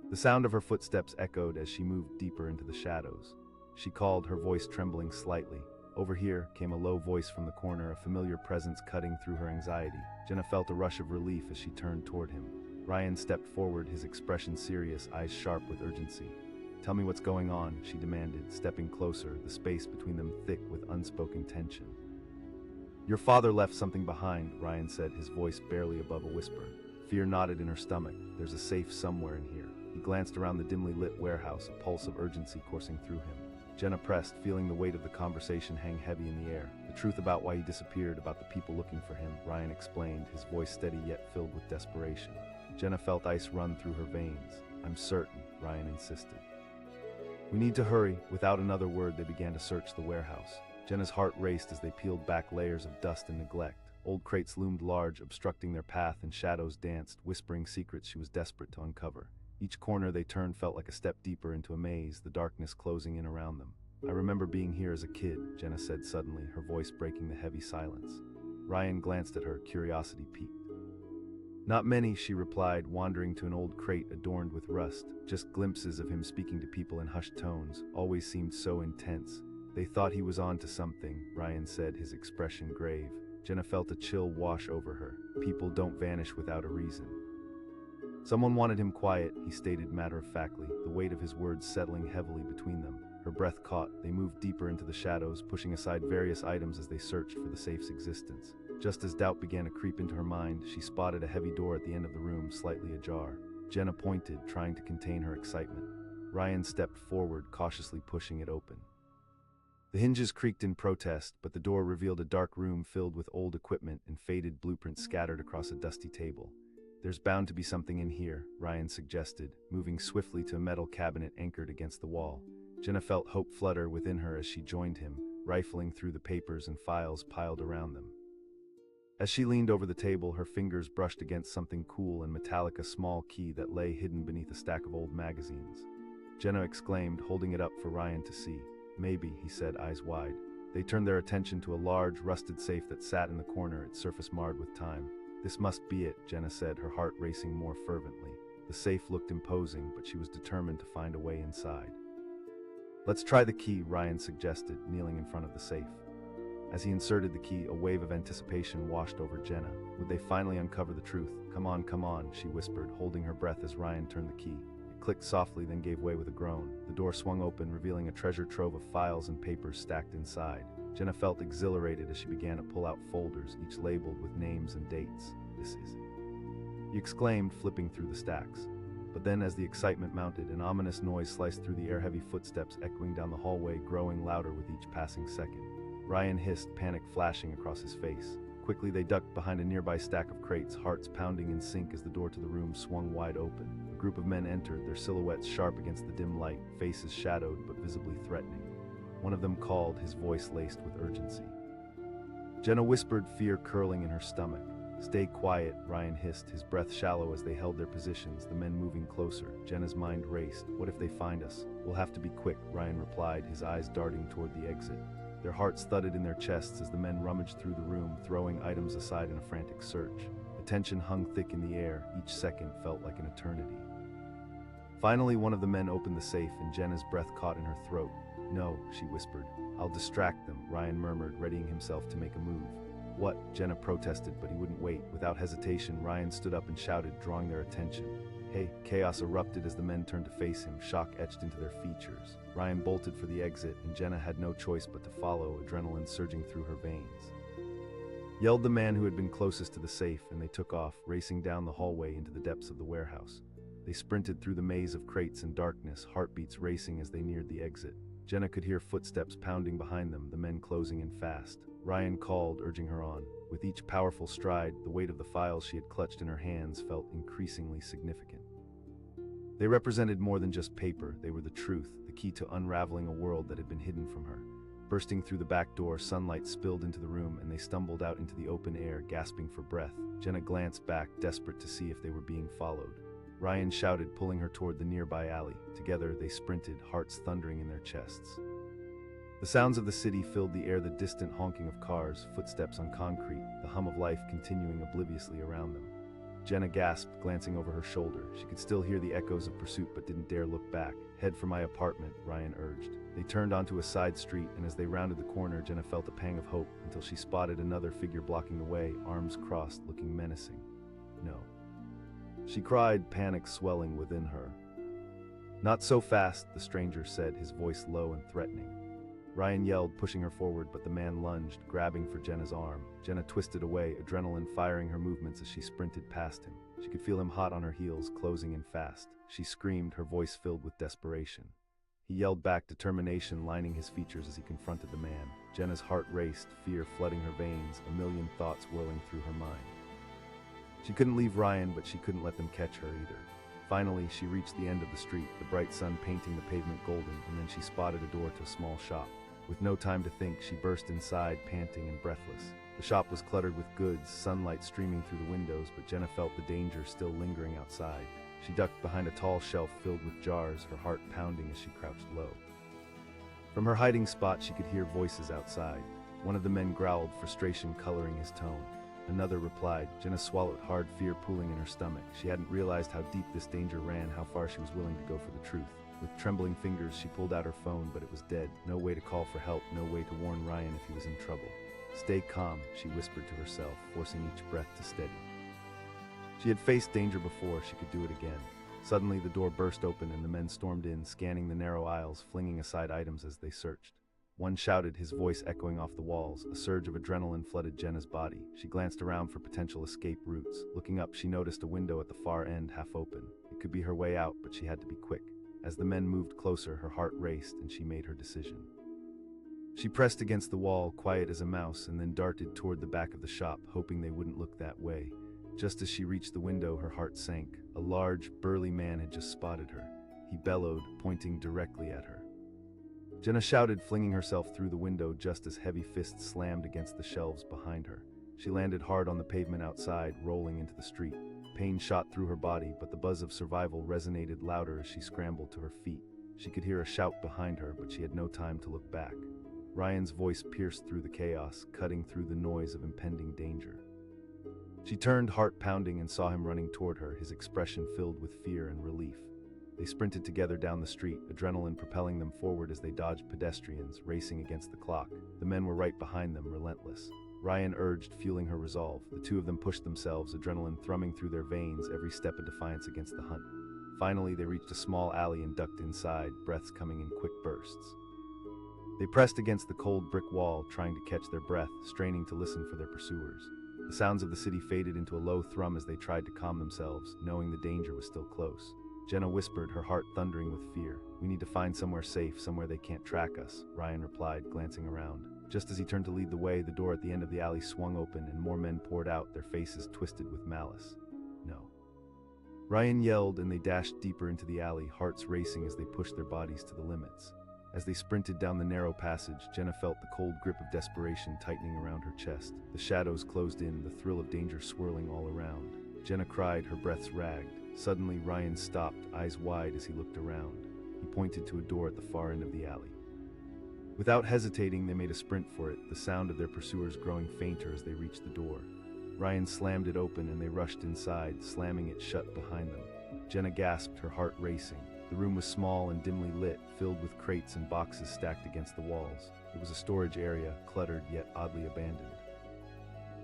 Speaker 1: The sound of her footsteps echoed as she moved deeper into the shadows. She called, her voice trembling slightly. "Over here," came a low voice from the corner, a familiar presence cutting through her anxiety. Jenna felt a rush of relief as she turned toward him. Ryan stepped forward, his expression serious, eyes sharp with urgency. Tell me what's going on, she demanded, stepping closer, the space between them thick with unspoken tension. Your father left something behind, Ryan said, his voice barely above a whisper. Fear knotted in her stomach. There's a safe somewhere in here. He glanced around the dimly lit warehouse, a pulse of urgency coursing through him. Jenna pressed, feeling the weight of the conversation hang heavy in the air. The truth about why he disappeared, about the people looking for him, Ryan explained, his voice steady yet filled with desperation. Jenna felt ice run through her veins. I'm certain, Ryan insisted. We need to hurry. Without another word, they began to search the warehouse. Jenna's heart raced as they peeled back layers of dust and neglect. Old crates loomed large, obstructing their path, and shadows danced, whispering secrets she was desperate to uncover. Each corner they turned felt like a step deeper into a maze, the darkness closing in around them. I remember being here as a kid, Jenna said suddenly, her voice breaking the heavy silence. Ryan glanced at her, curiosity piqued. Not many, she replied, wandering to an old crate adorned with rust. Just glimpses of him speaking to people in hushed tones, always seemed so intense. They thought he was on to something, Ryan said, his expression grave. Jenna felt a chill wash over her. People don't vanish without a reason. Someone wanted him quiet, he stated matter-of-factly, the weight of his words settling heavily between them. Her breath caught. They moved deeper into the shadows, pushing aside various items as they searched for the safe's existence. Just as doubt began to creep into her mind, she spotted a heavy door at the end of the room, slightly ajar. Jenna pointed, trying to contain her excitement. Ryan stepped forward, cautiously pushing it open. The hinges creaked in protest, but the door revealed a dark room filled with old equipment and faded blueprints scattered across a dusty table. There's bound to be something in here, Ryan suggested, moving swiftly to a metal cabinet anchored against the wall. Jenna felt hope flutter within her as she joined him, rifling through the papers and files piled around them. As she leaned over the table, her fingers brushed against something cool and metallic, a small key that lay hidden beneath a stack of old magazines. Jenna exclaimed, holding it up for Ryan to see. Maybe, he said, eyes wide. They turned their attention to a large, rusted safe that sat in the corner, its surface marred with time. This must be it, Jenna said, her heart racing more fervently. The safe looked imposing, but she was determined to find a way inside. Let's try the key, Ryan suggested, kneeling in front of the safe. As he inserted the key, a wave of anticipation washed over Jenna. Would they finally uncover the truth? Come on, she whispered, holding her breath as Ryan turned the key. It clicked softly, then gave way with a groan. The door swung open, revealing a treasure trove of files and papers stacked inside. Jenna felt exhilarated as she began to pull out folders, each labeled with names and dates. This is it, he exclaimed, flipping through the stacks. But then, as the excitement mounted, an ominous noise sliced through the air, heavy footsteps echoing down the hallway, growing louder with each passing second. Ryan hissed, panic flashing across his face. Quickly they ducked behind a nearby stack of crates, hearts pounding in sync as the door to the room swung wide open. A group of men entered, their silhouettes sharp against the dim light, faces shadowed but visibly threatening. One of them called, his voice laced with urgency. Jenna whispered, fear curling in her stomach. Stay quiet, Ryan hissed, his breath shallow as they held their positions, the men moving closer. Jenna's mind raced. What if they find us? We'll have to be quick, Ryan replied, his eyes darting toward the exit. Their hearts thudded in their chests as the men rummaged through the room, throwing items aside in a frantic search. The tension hung thick in the air. Each second felt like an eternity. Finally, one of the men opened the safe, and Jenna's breath caught in her throat. No, she whispered. I'll distract them, Ryan murmured, readying himself to make a move. What? Jenna protested, but he wouldn't wait. Without hesitation, Ryan stood up and shouted, drawing their attention. Hey! Chaos erupted as the men turned to face him, shock etched into their features. Ryan bolted for the exit, and Jenna had no choice but to follow, adrenaline surging through her veins. Yelled the man who had been closest to the safe, and they took off, racing down the hallway into the depths of the warehouse. They sprinted through the maze of crates and darkness, heartbeats racing as they neared the exit. Jenna could hear footsteps pounding behind them, the men closing in fast. Ryan called, urging her on. With each powerful stride, the weight of the files she had clutched in her hands felt increasingly significant. They represented more than just paper. They were the truth, the key to unraveling a world that had been hidden from her. Bursting through the back door, sunlight spilled into the room, and they stumbled out into the open air, gasping for breath. Jenna glanced back, desperate to see if they were being followed. Ryan shouted, pulling her toward the nearby alley. Together, they sprinted, hearts thundering in their chests. The sounds of the city filled the air, the distant honking of cars, footsteps on concrete, the hum of life continuing obliviously around them. Jenna gasped, glancing over her shoulder. She could still hear the echoes of pursuit but didn't dare look back. Head for my apartment, Ryan urged. They turned onto a side street, and as they rounded the corner, Jenna felt a pang of hope until she spotted another figure blocking the way, arms crossed, looking menacing. No. She cried, panic swelling within her. "Not so fast," the stranger said, his voice low and threatening. Ryan yelled, pushing her forward, but the man lunged, grabbing for Jenna's arm. Jenna twisted away, adrenaline firing her movements as she sprinted past him. She could feel him hot on her heels, closing in fast. She screamed, her voice filled with desperation. He yelled back, determination lining his features as he confronted the man. Jenna's heart raced, fear flooding her veins, a million thoughts whirling through her mind. She couldn't leave Ryan, but she couldn't let them catch her either. Finally, she reached the end of the street, the bright sun painting the pavement golden, and then she spotted a door to a small shop. With no time to think, she burst inside, panting and breathless. The shop was cluttered with goods, sunlight streaming through the windows, but Jenna felt the danger still lingering outside. She ducked behind a tall shelf filled with jars, her heart pounding as she crouched low. From her hiding spot, she could hear voices outside. One of the men growled, frustration coloring his tone. Another replied. Jenna swallowed hard, fear pooling in her stomach. She hadn't realized how deep this danger ran, how far she was willing to go for the truth. With trembling fingers, she pulled out her phone, but it was dead. No way to call for help, no way to warn Ryan if he was in trouble. "Stay calm," she whispered to herself, forcing each breath to steady. She had faced danger before, she could do it again. Suddenly, the door burst open and the men stormed in, scanning the narrow aisles, flinging aside items as they searched. One shouted, his voice echoing off the walls. A surge of adrenaline flooded Jenna's body. She glanced around for potential escape routes. Looking up, she noticed a window at the far end, half open. It could be her way out, but she had to be quick. As the men moved closer, her heart raced and she made her decision. She pressed against the wall, quiet as a mouse, and then darted toward the back of the shop, hoping they wouldn't look that way. Just as she reached the window, her heart sank. A large, burly man had just spotted her. He bellowed, pointing directly at her. Jenna shouted, flinging herself through the window just as heavy fists slammed against the shelves behind her. She landed hard on the pavement outside, rolling into the street. Pain shot through her body, but the buzz of survival resonated louder as she scrambled to her feet. She could hear a shout behind her, but she had no time to look back. Ryan's voice pierced through the chaos, cutting through the noise of impending danger. She turned, heart pounding, and saw him running toward her, his expression filled with fear and relief. They sprinted together down the street, adrenaline propelling them forward as they dodged pedestrians, racing against the clock. The men were right behind them, relentless. Ryan urged, fueling her resolve. The two of them pushed themselves, adrenaline thrumming through their veins, every step a defiance against the hunt. Finally, they reached a small alley and ducked inside, breaths coming in quick bursts. They pressed against the cold brick wall, trying to catch their breath, straining to listen for their pursuers. The sounds of the city faded into a low thrum as they tried to calm themselves, knowing the danger was still close. Jenna whispered, her heart thundering with fear. "We need to find somewhere safe, somewhere they can't track us," Ryan replied, glancing around. Just as he turned to lead the way, the door at the end of the alley swung open and more men poured out, their faces twisted with malice. "No." Ryan yelled and they dashed deeper into the alley, hearts racing as they pushed their bodies to the limits. As they sprinted down the narrow passage, Jenna felt the cold grip of desperation tightening around her chest. The shadows closed in, the thrill of danger swirling all around. Jenna cried, her breaths ragged. Suddenly, Ryan stopped, eyes wide as he looked around. He pointed to a door at the far end of the alley. Without hesitating, they made a sprint for it, the sound of their pursuers growing fainter as they reached the door. Ryan slammed it open and they rushed inside, slamming it shut behind them. Jenna gasped, her heart racing. The room was small and dimly lit, filled with crates and boxes stacked against the walls. It was a storage area, cluttered yet oddly abandoned.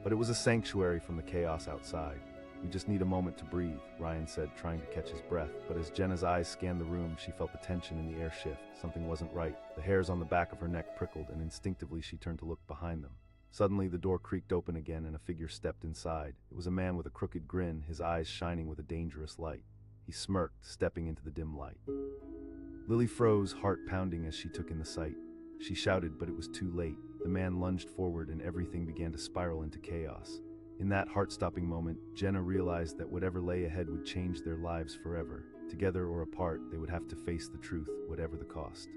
Speaker 1: But it was a sanctuary from the chaos outside. "We just need a moment to breathe," Ryan said, trying to catch his breath. But as Jenna's eyes scanned the room, she felt the tension in the air shift. Something wasn't right. The hairs on the back of her neck prickled, and instinctively she turned to look behind them. Suddenly, the door creaked open again and a figure stepped inside. It was a man with a crooked grin, his eyes shining with a dangerous light. He smirked, stepping into the dim light. Lily froze, heart pounding as she took in the sight. She shouted, but it was too late. The man lunged forward and everything began to spiral into chaos. In that heart-stopping moment, Jenna realized that whatever lay ahead would change their lives forever. Together or apart, they would have to face the truth, whatever the cost.